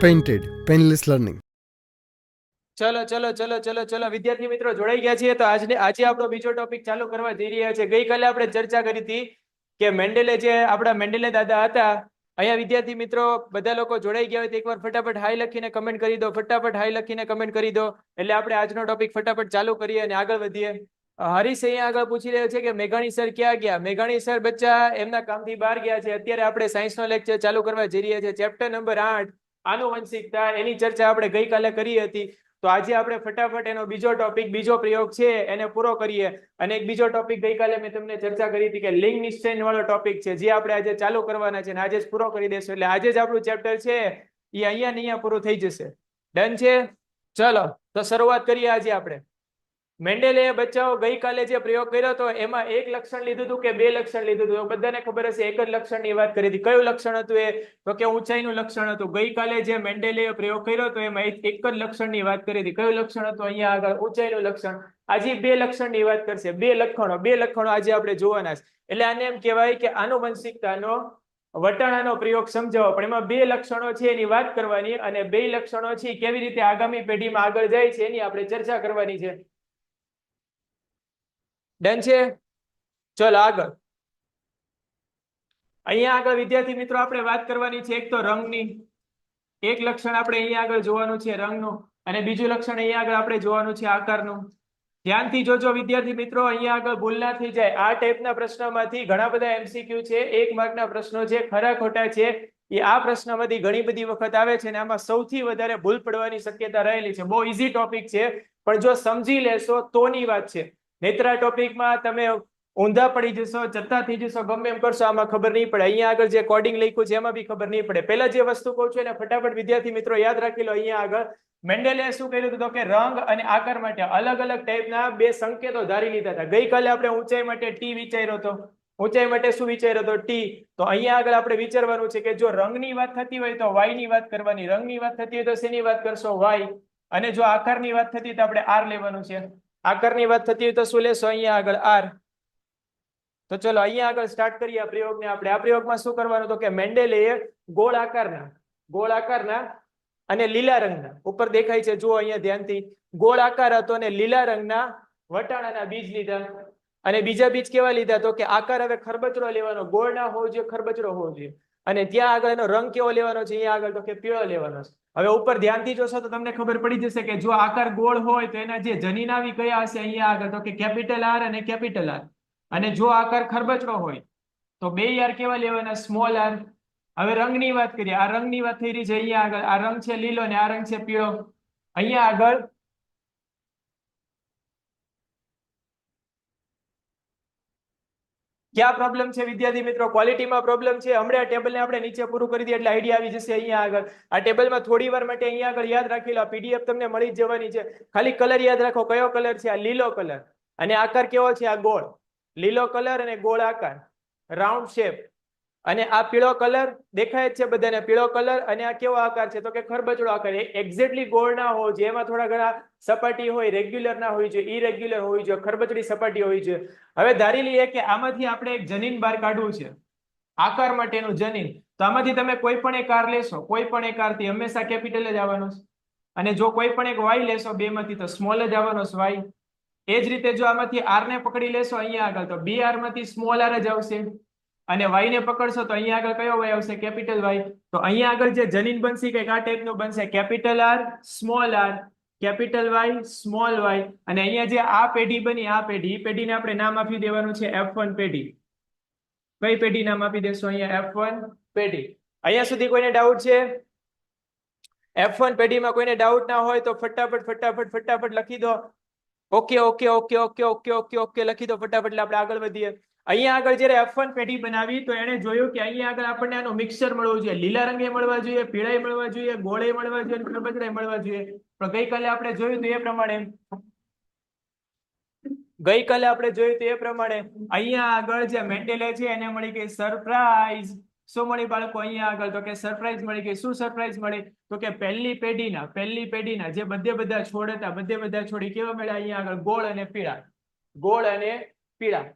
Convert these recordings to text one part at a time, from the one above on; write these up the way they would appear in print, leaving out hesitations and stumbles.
Painted painless learning. ચલો ચલો ચલો ચલો ચલો વિદ્યાર્થી મિત્રો જોડાઈ ગયા છીએ તો આજે આપણો બીજો ટોપિક ચાલુ કરવા જઈ રહ્યા છે. ગઈકાલે આપણે ચર્ચા કરી હતી કે મેન્ડેલે જે આપણા મેન્ડેલે દાદા હતા. અહીંયા વિદ્યાર્થી મિત્રો બધા લોકો જોડાઈ ગયા હોય તો એકવાર ફટાફટ હાઈ લખીને કમેન્ટ કરી દો. ફટાફટ હાઈ લખીને કમેન્ટ કરી દો એટલે આપણે આજનો ટોપિક ફટાફટ ચાલુ કરીએ અને આગળ વધીએ. હરીશ અહીંયા આગળ પૂછી રહ્યો છે કે મેઘાણી સર ક્યાં ગયા? મેઘાણી સર બચ્ચા એમના કામથી બહાર ગયા છે. અત્યારે આપણે સાયન્સનો લેક્ચર ચાલુ કરવા જઈ રહ્યા છે. ચેપ્ટર નંબર 8 આનુવંશિકતા, એની ચર્ચા આપણે ગઈકાલે કરી હતી. તો આજે આપણે ફટાફટ એનો બીજો ટોપિક, બીજો પ્રયોગ છે એને પૂરો કરીએ. અને એક બીજો ટોપિક ગઈકાલે મેં તમને ચર્ચા કરી હતી કે લિંગ નિશ્ચય વાળો ટોપિક છે, જે આપણે આજે ચાલુ કરવાના છે અને આજે જ પૂરો કરી દેશું. એટલે આજે જ આપણું ચેપ્ટર છે એ અહીંયા ને અહીંયા પૂરું થઈ જશે. ડન છે? ચલો તો શરૂઆત કરીએ. આજે આપણે મેન્ડેલે બચ્ચાઓ ગઈકાલે જે પ્રયોગ કર્યો હતો એમાં એક લક્ષણ લીધું હતું કે બે લક્ષણ લીધું હતું? બધાને ખબર હશે એક જ લક્ષણની વાત કરી હતી. કયું લક્ષણ હતું એ? તો કે ઊંચાઈનું લક્ષણ હતું. ગઈકાલે જે મેન્ડેલે પ્રયોગ કર્યો હતો એમાં એક જ લક્ષણની વાત કરી હતી. કયું લક્ષણ હતું? અહીંયા આગળ ઊંચાઈનું લક્ષણ. આજે બે લક્ષણની વાત કરશે. બે લક્ષણો આજે આપણે જોવાના છે. એટલે આને એમ કહેવાય કે આનુવંશિકતાનો વટાણાનો પ્રયોગ સમજાવો. પણ એમાં બે લક્ષણો છે એની વાત કરવાની અને બે લક્ષણો છે કેવી રીતે આગામી પેઢીમાં આગળ જાય છે એની આપણે ચર્ચા કરવાની છે. ડન છે? ચલો આગળ. અહીંયા આગળ વિદ્યાર્થી મિત્રો આપણે વાત કરવાની છે એક તો રંગની. એક લક્ષણ આપણે અહીંયા આગળ જોવાનું છે રંગનું, અને બીજું લક્ષણ અહીંયા આગળ આપણે જોવાનું છે આકારનું. ધ્યાનથી જોજો વિદ્યાર્થી મિત્રો, અહીંયા આગળ ભૂલ ના થઈ જાય. આ ટાઈપના પ્રશ્નોમાંથી ઘણા બધા MCQ છે, 1 માર્કના પ્રશ્નો છે, ખરા ખોટા છે. એ આ પ્રશ્નમાંથી ઘણી બધી વખત આવે છે અને આમાં સૌથી વધારે ભૂલ પડવાની શક્યતા રહેલી છે. બહુ ઈઝી ટોપિક છે, પણ જો સમજી લેશો તોની વાત છે. નહીતર આ ટોપિકમાં તમે ઊંધા પડી જશો, જતા થઈ જશો, ગમે એમ કરશો, આમાં ખબર નહીં પડે. અહીંયા આગળ જે કોડિંગ લખ્યું છે એમાં બી ખબર નહીં પડે. પહેલા જે વસ્તુ કહું છું એને ફટાફટ વિદ્યાર્થી મિત્રો યાદ રાખી લો. અહીંયા આગળ મેન્ડેલે શું કર્યું હતું કે રંગ અને આકાર માટે અલગ અલગ ટાઈપના બે સંકેતો ધારી લીધા હતા. ગઈકાલે આપણે ઊંચાઈ માટે ટી વિચાર્યો હતો. ઊંચાઈ માટે શું વિચાર્યો હતો? ટી. તો અહીંયા આગળ આપણે વિચારવાનું છે કે જો રંગની વાત થતી હોય તો વાય ની વાત કરવાની. રંગની વાત થતી હોય તો શેની વાત કરશો? વાય. અને જો આકારની વાત થતી હોય તો આપણે આર લેવાનું છે. આકારની વાત થતી હોય તો શું લેશો? અહીંયા આગળ આર. તો ચલો અહીંયા આગળ સ્ટાર્ટ કરીએ આ પ્રયોગને. આપણે આ પ્રયોગમાં શું કરવાનું તો કે મેન્ડેલે ગોળ આકારના અને લીલા રંગના, ઉપર દેખાય છે જુઓ અહીંયા ધ્યાનથી, ગોળ આકાર હતો અને લીલા રંગના વટાણાના બીજ લીધા. અને બીજા બીજ કેવા લીધા તો કે આકાર હવે ખરબચડો લેવાનો, ગોળ ના હોવો જોઈએ, ખરબચડો હોવો જોઈએ. અને ત્યાં આગળ એનો રંગ કેવો લેવાનો છે? અહીંયા આગળ તો કે પીળો લેવાનો છે. હવે ઉપર ધ્યાનથી જોશો તો તમને ખબર પડી જશે કે જો આકાર ગોળ હોય તો એના જે જનીનાવી કયા હશે? અહીંયા આગળ તો કે કેપિટલ આર અને કેપિટલ આર. અને જો આકાર ખરબચડો હોય તો બે આર કેવા લેવાના? Small R. હવે રંગની વાત કરીએ. આ રંગની વાત થઈ રહી છે. અહીંયા આગળ આ રંગ છે લીલો અને આ રંગ છે પીળો. અહીંયા આગળ ક્યાં પ્રોબ્લેમ છે વિદ્યાર્થી મિત્રો? ક્વોલિટીમાં પ્રોબ્લેમ છે. હમણાં ટેબલને આપણે નીચે પૂરું કરી દઈએ એટલે આઈડિયા આવી જશે. અહીંયા આગળ આ ટેબલમાં થોડી વાર માટે અહીંયા આગળ યાદ રાખી લો. PDF તમને મળી જ જવાની છે. ખાલી કલર યાદ રાખો. કયો કલર છે? આ લીલો કલર. અને આકાર કેવો છે? આ ગોળ. લીલો કલર અને ગોળ આકાર, રાઉન્ડ શેપ. અને આ પીળો કલર દેખાય જ છે બધાને, પીળો કલર. અને આ કેવો આકાર છે તો કે ખરબચડો આકાર. એક્ઝેક્ટલી ગોળ ના હોવો જોઈએ, એમાં થોડા ઘણા સપાટી હોય, રેગ્યુલર ના હોવી જોઈએ, ઇરેગ્યુલર હોવી જોઈએ, ખરબચડી સપાટી હોવી જોઈએ. હવે ધારી લઈએ કે આમાંથી આપણે એક જનીન બહાર કાઢવું છે, આકાર માટેનું જનીન. તો આમાંથી તમે કોઈ પણ એક આર લેશો, કોઈ પણ એક આર થી હંમેશા કેપિટલ જ આવવાનો છે. અને જો કોઈ પણ એક વાય લેશો બે માંથી તો સ્મોલ જ આવવાનો છે, વાય. એ જ રીતે જો આમાંથી આર ને પકડી લેશો અહીંયા આગળ તો બી આર માંથી સ્મોલ આર જ આવશે. અને વાય ને પકડશો તો અહીંયા આગળ કયો વાય આવશે? Capital Y. તો અહીંયા આગળ જે જનીન બનશે કંઈક આ ટાઈપનું બનશે, capital R small R, capital Y small Y. અને અહીંયા જે આ પેઢી બની, આ પેઢીને આપણે નામ આપી દેવાનું છે F1 પેઢી. કઈ પેઢી નામ આપી દેશો? અહીંયા F1 પેઢી. અહીંયા સુધી કોઈને ડાઉટ છે? F1 પેઢીમાં કોઈને ડાઉટ ના હોય તો ફટાફટ લખી દો. ઓકે લખી દો ફટાફટ. આપણે આગળ વધીએ. અહીંયા આગળ જયારે F1 પેઢી બનાવી તો એને જોયું કે અહીંયા આગળ આપણને આનું મિક્સર મળવું જોઈએ. લીલા રંગે મળવા જોઈએ, પીળાઈ મળવા જોઈએ, ગોળે મળવા જોઈએ, ખરબચડાઈ મળવા જોઈએ. પણ ગઈકાલે આપણે જોયું તો એ પ્રમાણે અહીંયા આગળ જે મેન્ડેલે છે એને મળી ગઈ સરપ્રાઈઝ. શું મળી બાળકો? અહીંયા આગળ તો કે સરપ્રાઈઝ મળી ગઈ. શું સરપ્રાઈઝ મળી? તો કે પહેલી પેઢીના જે બધા છોડ હતા, બધા છોડ કેવા મળ્યા? અહીંયા આગળ ગોળ અને પીળા.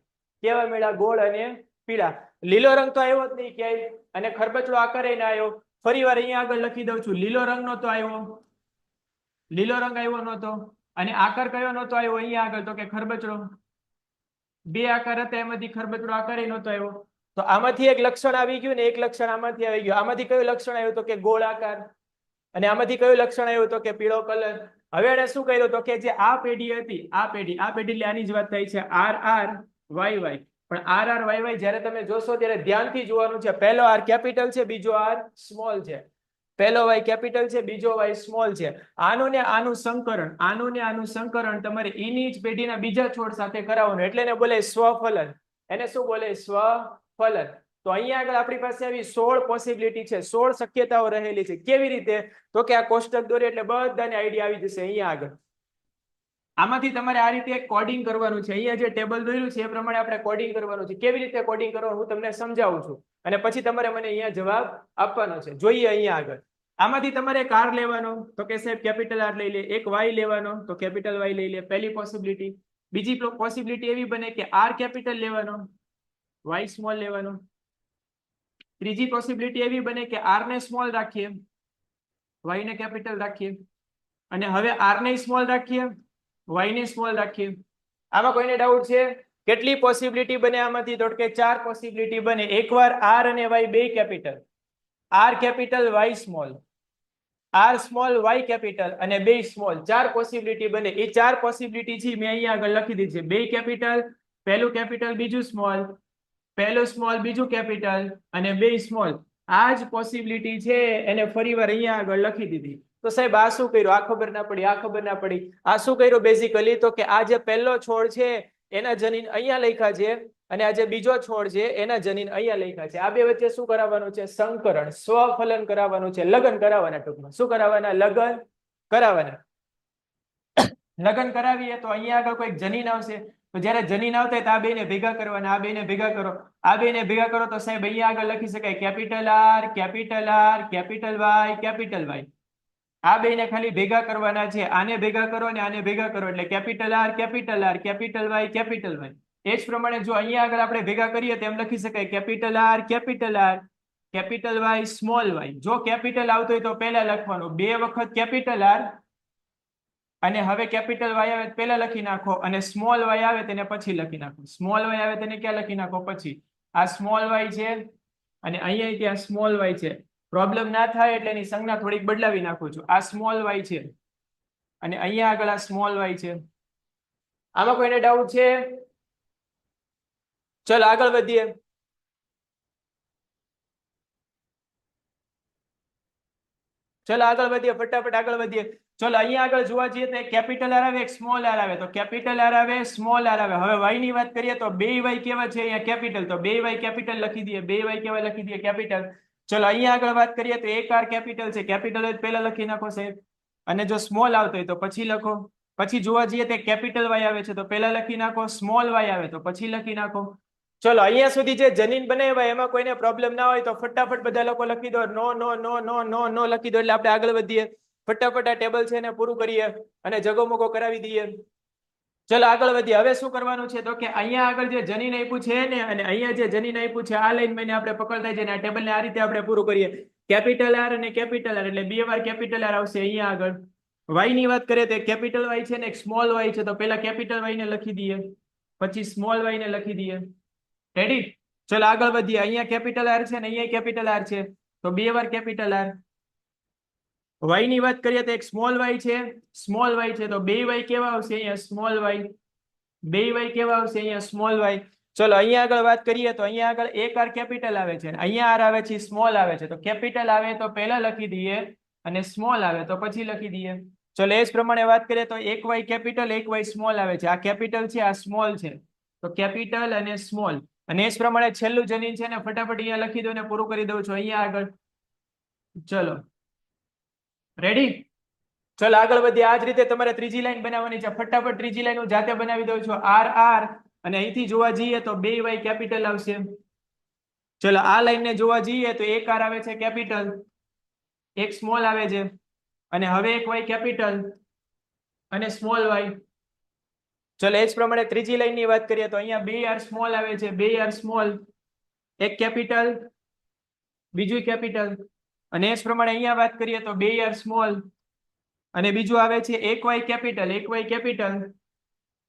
કેવા મળ્યા? ગોળ અને પીળા. લીલો રંગ તો આવ્યો જ નહીં ક્યાંય, અને ખરબચડો આકાર ના આવ્યો. ફરીવાર અહીંયા આગળ લખી દઉં છું, લીલો રંગ નહોતો આવ્યો, લીલો રંગ આવ્યો નહોતો, અને આકાર કયો નહોતો આવ્યો અહીંયા આગળ, તો કે ખરબચડો. બે આકાર હતા એમાંથી ખરબચડો આકાર નહોતો આવ્યો. તો આમાંથી એક લક્ષણ આવી ગયું ને એક લક્ષણ આમાંથી આવી ગયું. આમાંથી કયું લક્ષણ આવ્યું, તો કે ગોળ આકાર. અને આમાંથી કયું લક્ષણ આવ્યું, તો કે પીળો કલર. હવે એને શું કર્યું, તો કે જે આ પેઢી હતી, આ પેઢી એટલે આની જ વાત થઈ છે, આર આર વાય વાય. પણ આર આર વાય વાય જ્યારે તમે જોશો ત્યારે ધ્યાનથી જોવાનું છે. પહેલો આર કેપિટલ છે, બીજો આર સ્મોલ છે. પહેલો વાય કેપિટલ છે, બીજો વાય સ્મોલ છે. આનું ને આનું સંકરણ, આનું ને આનું સંકરણ તમારે એની જ પેઢીના બીજા છોડ સાથે કરાવવાનું, એટલે એને બોલે સ્વફલન. એને શું બોલે, સ્વફલન. તો અહીંયા આગળ આપણી પાસે આવી 16 પોસિબિલિટી છે, 16 શક્યતાઓ રહેલી છે. કેવી રીતે, તો કે આ કોષ્ટક દોરી એટલે બધાને આઈડિયા આવી જશે. અહીંયા આગળ આમાંથી તમારે આ રીતે કોડિંગ કરવાનું છે. અહીંયા જે ટેબલ દોર્યું છે એ પ્રમાણે આપણે કોડિંગ કરવાનું છે. કેવી રીતે કોડિંગ કરવાનું હું તમને સમજાવું છું, અને પછી તમારે મને અહીંયા જવાબ આપવાનો છે. જોઈએ અહીંયા આગળ આમાંથી તમારે એક આર લેવાનો, તો કે સાહેબ કેપિટલ આર લઈ લે. એક વાય લેવાનો, તો કેપિટલ વાય લઈ લે, પહેલી પોસિબિલિટી. બીજી પોસિબિલિટી એવી બને કે આર કેપિટલ લેવાનો, વાય સ્મોલ લેવાનો. ત્રીજી પોસિબિલિટી એવી બને કે આર ને સ્મોલ રાખીએ, વાય ને કેપિટલ રાખીએ. અને હવે આર ને સ્મોલ રાખીએ, વાય ને સ્મોલ રાખીએ. આમાં કોઈને ડાઉટ છે? કેટલી પોસિબિલિટી બને આમાંથી, તો કે 4 પોસિબિલિટી બને. એકવાર આર અને વાય બે capital, R capital Y small, R small Y capital, અને બે સ્મોલ. 4 પોસિબિલિટી બને. એ 4 પોસિબિલિટી છે મેં અહીંયા આગળ લખી દીધી છે. બે કેપિટલ, પહેલું કેપિટલ બીજું સ્મોલ, પહેલું સ્મોલ બીજું કેપિટલ, અને બે સ્મોલ. આ જ પોસિબિલિટી છે એને ફરીવાર અહીંયા આગળ લખી દીધી. તો સાહેબ આ શું કર્યું, આ ખબર ના પડી, આ ખબર ના પડી. આ શું કર્યું બેઝિકલી, તો કે આ જે પહેલો છોડ છે એના જનીન અહીંયા લખ્યા છે, અને આ જે બીજો છોડ છે એના જનીન અહીંયા લખ્યા છે. આ બે વચ્ચે શું કરાવવાનું છે, સંકરણ, સ્વફલન કરાવવાનું છે. લગ્ન કરાવવાના, ટૂંકમાં શું કરાવવાના, લગ્ન કરાવવાના. લગ્ન કરાવીએ તો અહીંયા આગળ કોઈક જનીન આવશે. તો જ્યારે જનીન આવતા હોય તો આ બેને ભેગા કરવાના, આ બેને ભેગા કરો, આ બેને ભેગા કરો. તો સાહેબ અહીંયા આગળ લખી શકાય capital R capital R capital Y capital Y. આ બેને ખાલી ભેગા કરવાના છે. આને ભેગા કરો અને આને ભેગા કરો એટલે capital R capital R capital Y capital Y. એ જ પ્રમાણે જો અહીંયા આગળ આપણે ભેગા કરીએ તો એમ લખી શકાય capital R capital Y small Y. જો કેપિટલ આવતો હોય તો પહેલા લખવાનું, બે વખત કેપિટલ આર, અને હવે કેપિટલ વાય આવે પહેલા લખી નાખો, અને સ્મોલ વાય આવે તેને પછી લખી નાખો. સ્મોલ વાય આવે તેને ક્યાં લખી નાખો, પછી. આ સ્મોલ વાય છે અને અહીંયા ત્યાં સ્મોલ વાય છે. પ્રોબ્લેમ ના થાય એટલે એની સંજ્ઞા થોડીક બદલાવી નાખું છું. આ સ્મોલ વાય છે અને અહીંયા આગળ આ સ્મોલ વાય છે. આમાં કોઈને ડાઉટ છે? ચલો આગળ વધીએ. ચલો આગળ વધીએ, ફટાફટ આગળ વધીએ. ચલો અહીંયા આગળ જોવા જઈએ તો એક કેપિટલ આર આવે, એક સ્મોલ આર આવે. તો કેપિટલ આર આવે, સ્મોલ આર આવે. હવે વાય ની વાત કરીએ તો બે વાય કેવા છે, અહીંયા કેપિટલ, તો બે વાય કેપિટલ લખી દઈએ. બે વાય કેવા લખી દઈએ, કેપિટલ. ચલો અહીંયા આગળ વાત કરીએ તો એક આર કેપિટલ છે, કેપિટલ હોય પહેલા લખી નાખો સાહેબ, અને જો સ્મોલ આવતો હોય તો પછી લખો. પછી જોવા જઈએ તો કેપિટલ વાય આવે છે તો પહેલા લખી નાખો, સ્મોલ વાય આવે તો પછી લખી નાખો. ચલો અહીંયા સુધી જે જનીન બનાવ્યા એમાં કોઈને પ્રોબ્લેમ ના હોય તો ફટાફટ બધા લોકો લખી દો, નો નો નો નો નો નો લખી દો. એટલે આપણે આગળ વધીએ, ફટાફટ આ ટેબલ છે એને પૂરું કરીએ અને જગોમગો કરાવી દઈએ. ચલો આગળ વધીએ. હવે શું કરવાનું છે, તો કે અહીંયા આગળ જે જનીન આપ્યું છે ને, અને અહીંયા જે જનીન આપ્યું છે આ લાઈન માં આપણે પકડતા જઈને આ ટેબલને આ રીતે આપણે પૂરું કરીએ. કેપિટલ આર અને કેપિટલ આર એટલે બે વાર કેપિટલ આર આવશે. અહીંયા આગળ વાય ની વાત કરીએ તો કેપિટલ વાય છે ને એક સ્મોલ વાય છે, તો પહેલા કેપિટલ વાય ને લખી દઈએ, પછી સ્મોલ વાય ને લખી દઈએ. રેડી? ચલો આગળ વધીએ. અહીંયા કેપિટલ આર છે ને અહીંયા કેપિટલ આર છે, તો બે વાર કેપિટલ આર. વાય ની વાત કરીએ તો એક સ્મોલ વાય છે, સ્મોલ વાય છે, તો બે વાય કેવા આવશે, અહીંયા સ્મોલ વાય. બે વાય કેવા આવશે, અહીંયા સ્મોલ વાય. ચલો અહીંયા આગળ વાત કરીએ તો અહીંયા આગળ એક આર કેપિટલ આવે છે, અહીંયા આર આવે છે, સ્મોલ આવે છે. તો કેપિટલ આવે તો પહેલા લખી દઈએ અને સ્મોલ આવે તો પછી લખી દઈએ. ચલો એ જ પ્રમાણે વાત કરીએ તો એક વાય કેપિટલ, એક વાય સ્મોલ આવે છે. આ કેપિટલ છે, આ સ્મોલ છે, તો કેપિટલ અને સ્મોલ. અને એ જ પ્રમાણે છેલ્લું જનીન છે ને ફટાફટ અહીંયા લખી દો ને પૂરું કરી દઉં છું અહીંયા આગળ. ચલો રેડી? ચલો આગળ વધીએ. આ જ રીતે તમારે ત્રીજી લાઈન બનાવવાની છે. ફટાફટ ત્રીજી લાઈન હું જાતે બનાવી દઉં છું. આર આર, અને અહીંથી જોવા જઈએ તો બે વાય કેપિટલ આવશે. ચલો આ લાઈન ને જોવા જઈએ તો એક આર આવે છે કેપિટલ, એક સ્મોલ આવે છે, અને હવે એક વાય કેપિટલ અને સ્મોલ વાય. ચલો એ જ પ્રમાણે ત્રીજી લાઈન ની વાત કરીએ તો અહીંયા બે આર સ્મોલ આવે છે, બે આર સ્મોલ, એક કેપિટલ બીજું કેપિટલ, અને એ જ પ્રમાણે અહીંયા વાત કરીએ તો 2r સ્મોલ અને બીજું આવે છે 1y કેપિટલ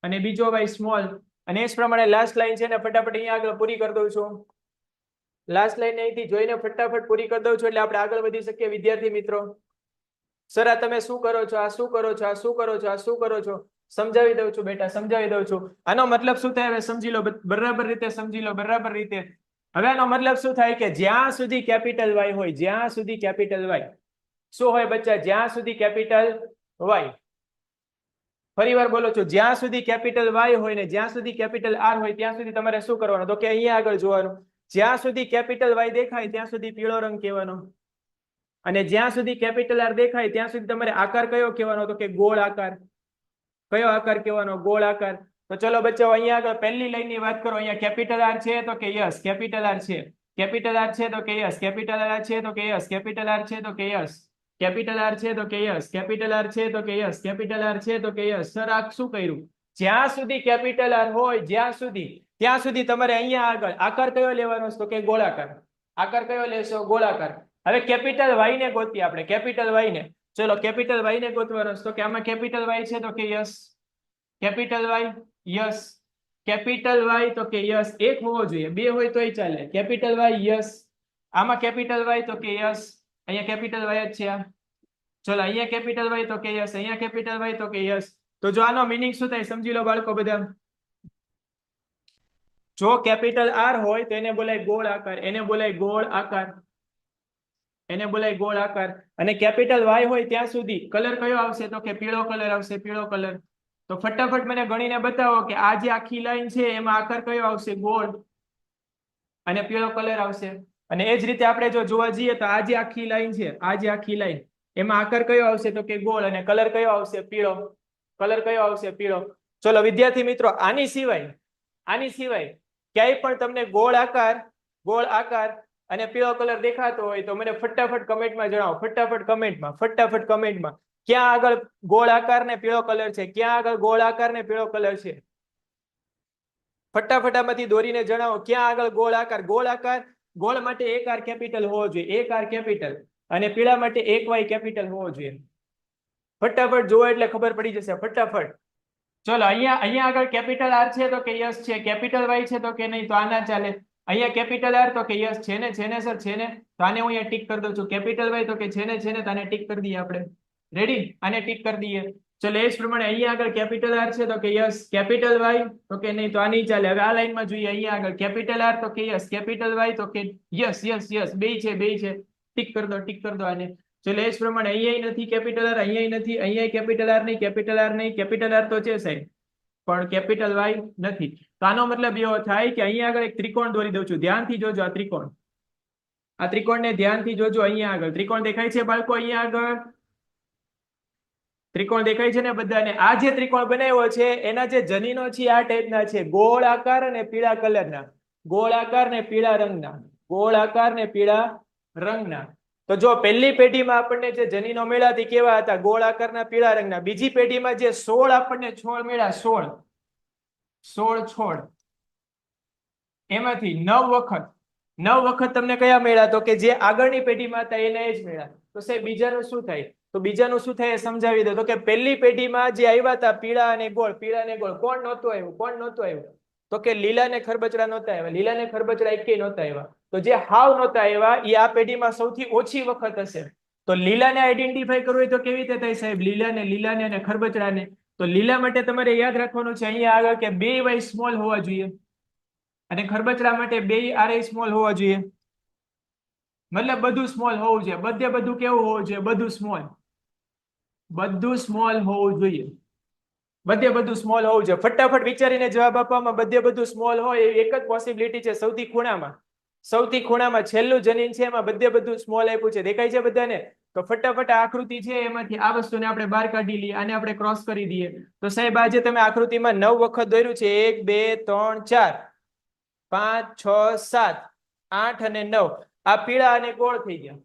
અને બીજો y સ્મોલ અને એ જ પ્રમાણે લાસ્ટ લાઈન છે ને ફટાફટ અહીંયા આગળ પૂરી કરી દઉં છું. લાસ્ટ લાઈન અહીંથી જોઈને ફટાફટ પૂરી કરી દઉં છું એટલે આપણે આગળ વધી શકીએ વિદ્યાર્થી મિત્રો. સર આ તમે શું કરો છો, આ શું કરો છો, આ શું કરો છો, આ શું કરો છો? સમજાવી દઉં છું બેટા, સમજાવી દઉં છું. આનો મતલબ શું થાય હવે સમજી લો, બરાબર રીતે સમજી લો, બરાબર રીતે. હવે આનો મતલબ શું થાય કે જ્યાં સુધી કેપિટલ Y હોય, જ્યાં સુધી કેપિટલ Y શું હોય બચ્ચા, જ્યાં સુધી કેપિટલ Y, ફરીવાર બોલો છો, જ્યાં સુધી કેપિટલ Y હોય ને જ્યાં સુધી કેપિટલ R હોય ત્યાં સુધી તમારે શું કરવાનું, તો કે અહીંયા આગળ જોવાનું. જ્યાં સુધી કેપિટલ Y દેખાય ત્યાં સુધી પીળો રંગ કહેવાનો અને જ્યાં સુધી કેપિટલ R દેખાય ત્યાં સુધી તમારે આકાર કયો કહેવાનો, તો કે ગોળ આકાર. કયો આકાર કહેવાનો, ગોળ આકાર. તો ચલો બચ્ચાઓ અહીંયા આગળ પહેલી લાઈન ની વાત કરો. અહીંયા કેપિટલ R છે તો કે યસ, કેપિટલ R છે. કેપિટલ R છે તો કે યસ, કેપિટલ R છે તો કે યસ, કેપિટલ R છે તો કે યસ, કેપિટલ R છે તો કે યસ, કેપિટલ R છે તો કે યસ, કેપિટલ R છે તો કે યસ. સર આ શું કર્યું, જ્યાં સુધી કેપિટલ R હોય જ્યાં સુધી ત્યાં સુધી તમારે અહીંયા આગળ આકાર કયો લેવાનો છે, તો કે ગોળાકાર. આકાર કયો લેશો, ગોળાકાર. હવે કેપિટલ Y ને ગોતીએ આપણે, કેપિટલ Y ને. ચલો કેપિટલ Y ને ગોતવાનો છે તો કે આમાં કેપિટલ Y છે તો કે yes, capital Y yes, capital Y તો કે યસ. એક હોવો જોઈએ, બે હોય તોય ચાલે. કેપિટલ Y યસ, આમાં કેપિટલ Y તો કે યસ, અહીંયા કેપિટલ Y જ છે. ચલો અહીંયા કેપિટલ Y તો કે યસ, અહીંયા કેપિટલ Y તો કે યસ. તો જો આનો મીનિંગ શું થાય સમજી લો બાળકો બધા. જો કેપિટલ R હોય તો એને બોલાય ગોળ આકાર, એને બોલાય ગોળ આકાર, એને બોલાય ગોળ આકાર. અને કેપિટલ Y હોય ત્યાં સુધી કલર કયો આવશે, તો કે પીળો કલર આવશે, પીળો કલર. તો ફટાફટ મને ગણીને બતાવો કે આ જે આખી લાઈન છે એમાં આકાર કયો આવશે, ગોળ અને પીળો કલર આવશે. અને એ જ રીતે આપણે જો જોવા જઈએ તો આ જે આખી લાઈન છે, આ જે આખી લાઈન એમાં આકાર કયો આવશે, તો કે ગોળ અને કલર કયો આવશે, પીળો. કલર કયો આવશે, પીળો. ચલો વિદ્યાર્થી મિત્રો આની સિવાય ક્યાંય પણ તમને ગોળ આકાર અને પીળો કલર દેખાતો હોય તો મને ફટાફટ કમેન્ટમાં જણાવો, ફટાફટ કમેન્ટમાં ક્યાં આગળ ગોળ આકાર ને પીળો કલર છે, ક્યાં આગળ ગોળ આકાર ને પીળો કલર છે. ફટાફટ આમાંથી દોરીને જણાવો ક્યાં આગળ ગોળ આકાર. ગોળ માટે એક આર કેપિટલ હોવો જોઈએ, એક આર કેપિટલ, અને પીળા માટે એક વાય કેપિટલ હોવો જોઈએ. ફટાફટ જુઓ એટલે ખબર પડી જશે, ફટાફટ. ચલો અહીંયા આગળ કેપિટલ R છે તો કે યસ છે, કેપિટલ Y છે તો કે નહીં, તો આ ના ચાલે. અહીંયા કેપિટલ R તો કે યસ છે ને સર, છે ને, તો આને હું અહીંયા ટીક કરી દઉં છું. કેપિટલ Y તો કે છે ને, તો આને ટીક કરી દઈએ આપણે. રેડી, આને ટીક કરી દઈએ. ચલો એ જ પ્રમાણે અહીંયા આગળ કેપિટલ R છે તો કે યસ, કેપિટલ Y તો કે નહીં, તો આ નહીં ચાલે. હવે આ લાઈનમાં જોઈએ, અહીંયા આગળ કેપિટલ R તો કે યસ, કેપિટલ Y તો કે યસ, બે છે. ટીક કરી દો આને. ચલો એ જ પ્રમાણે અહીંયા નથી કેપિટલ R, અહીંયા નથી, અહીંયા કેપિટલ R નહીં, કેપિટલ R તો છે સાહેબ પણ કેપિટલ Y નથી. તો આનો મતલબ એવો થાય કે અહીંયા આગળ એક ત્રિકોણ દોરી દઉં છું. ધ્યાનથી જોજો આ ત્રિકોણ, આ ત્રિકોણને ધ્યાનથી જોજો. અહીંયા આગળ ત્રિકોણ દેખાય છે બાળકો, અહીંયા આગળ ત્રિકોણ દેખાય છે ને બધાને. આ જે ત્રિકોણ બનાવ્યો છે એના જે જનીનો છે આ ટાઈપના છે, ગોળ આકાર અને પીળા કલરના, ગોળ આકાર ને પીળા રંગના, ગોળ આકાર ને પીળા રંગના. તો જો પહેલી પેઢીમાં આપણને જે જનીનો મળ્યા તે કેવા હતા, ગોળ આકારના પીળા રંગના. બીજી પેઢીમાં જે 16 આપણને છોડ મળ્યા, 16 છોડ, એમાંથી 9 વખત તમને કયા મળ્યા, તો કે જે આગળની પેઢીમાં હતા એને જ મળ્યા. તો સાહેબ બીજાનું શું થાય, તો બીજાનું શું થાય એ સમજાવી દો. તો કે પહેલી પેઢીમાં જે આવ્યા હતા પીળા અને ગોળ, કોણ નહોતું આવ્યું, તો કે લીલા ને ખરબચડા નહોતા આવ્યા, લીલા ને ખરબચડા એકેય નહોતા આવ્યા. તો જે હાવ નહોતા આવ્યા એ આ પેઢીમાં સૌથી ઓછી વખત હશે. તો લીલાને આઈડેન્ટિફાઈ કરવું હોય તો કેવી રીતે થાય સાહેબ, લીલાને અને ખરબચડાને. તો લીલા માટે તમારે યાદ રાખવાનું છે અહીંયા આગળ કે 2y સ્મોલ હોવા જોઈએ અને ખરબચડા માટે 2r સ્મોલ હોવા જોઈએ. મતલબ બધું સ્મોલ હોવું જોઈએ, બધું કેવું હોવું જોઈએ, બધું સ્મોલ હોવું જોઈએ, બધું સ્મોલ હોવું જોઈએ. ફટાફટ વિચારીને જવાબ આપવામાં બધું સ્મોલ હોય એક જ પોસિબિલિટી છે, સૌથી ખૂણામાં છેલ્લું જનીન છે એમાં બધું સ્મોલ આપ્યું છે, દેખાય છે બધાને. તો ફટાફટ આ આકૃતિ છે એમાંથી આ વસ્તુને આપણે બહાર કાઢી લઈએ, આને આપણે ક્રોસ કરી દઈએ. તો સાહેબ આજે તમે આકૃતિમાં 9 વખત દોર્યું છે, 1 2 3 4 5 6 7 8 અને 9. આ પીળા અને ગોળ થઈ ગયા.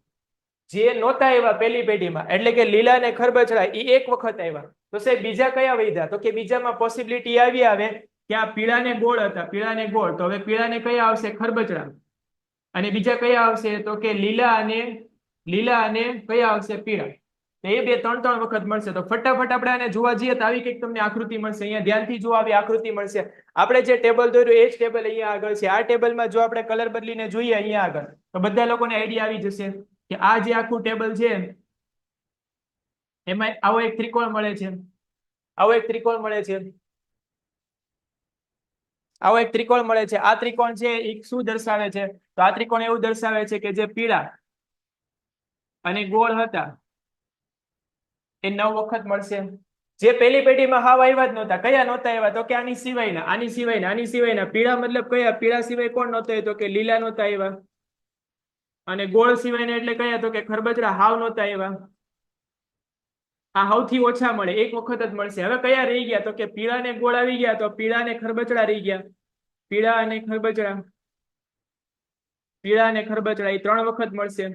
જે નહોતા આવ્યા પહેલી પેઢીમાં એટલે કે લીલા અને ખરબચડા એ એક વખત આવ્યા. તો સાહેબ બીજા કયા વધ્યા, તો કે બીજામાં પોસિબિલિટી આવી આવે કે આ પીળા ને ગોળ હતા, પીળા ને ગોળ. તો હવે પીળા ને કયા આવશે, ખરબચડા. અને બીજા કયા આવશે, તો કે લીલા અને લીલા અને કયા આવશે પીળા. એ બે ત્રણ ત્રણ વખત મળશે. તો ફટાફટ આપણે આને જોવા જઈએ તો આવી કંઈક તમને આકૃતિ મળશે. અહીંયા ધ્યાનથી જો આવી આકૃતિ મળશે. આપણે જે ટેબલ દોર્યું એ જ ટેબલ અહીંયા આગળ છે. આ ટેબલમાં જો આપણે કલર બદલીને જોઈએ અહીંયા આગળ તો બધા લોકોને આઈડિયા આવી જશે કે આ જે આખું ટેબલ છે એમાં આવો એક ત્રિકોણ મળે છે. આવો એક ત્રિકોણ મળે છે. આવો એક ત્રિકોણ મળે છે. આ ત્રિકોણ છે એ શું દર્શાવે છે? તો આ ત્રિકોણ એવું દર્શાવે છે કે જે પીળા અને ગોળ હતા એ 9 વખત મળશે. જે પેલી પેઢીમાં હાવ આવ્યા જ નહોતા. કયા નહોતા આવ્યા? તો કે આની સિવાયના, આની સિવાયના, આની સિવાયના. પીળા મતલબ કયા? પીળા સિવાય કોણ નહોતા? તો કે લીલા નહોતા આવ્યા. અને ગોળ સિવાયના એટલે કયા? તો કે ખરબચડા હાવ નહોતા આવ્યા. આ સૌથી ઓછા મળે, એક વખત જ મળશે. હવે કયા રહી ગયા? તો કે પીળા ને ગોળ આવી ગયા, તો પીળા ને ખરબચડા રહી ગયા. પીળા અને ખરબચડા, પીળા અને ખરબચડા એ 3 વખત મળશે.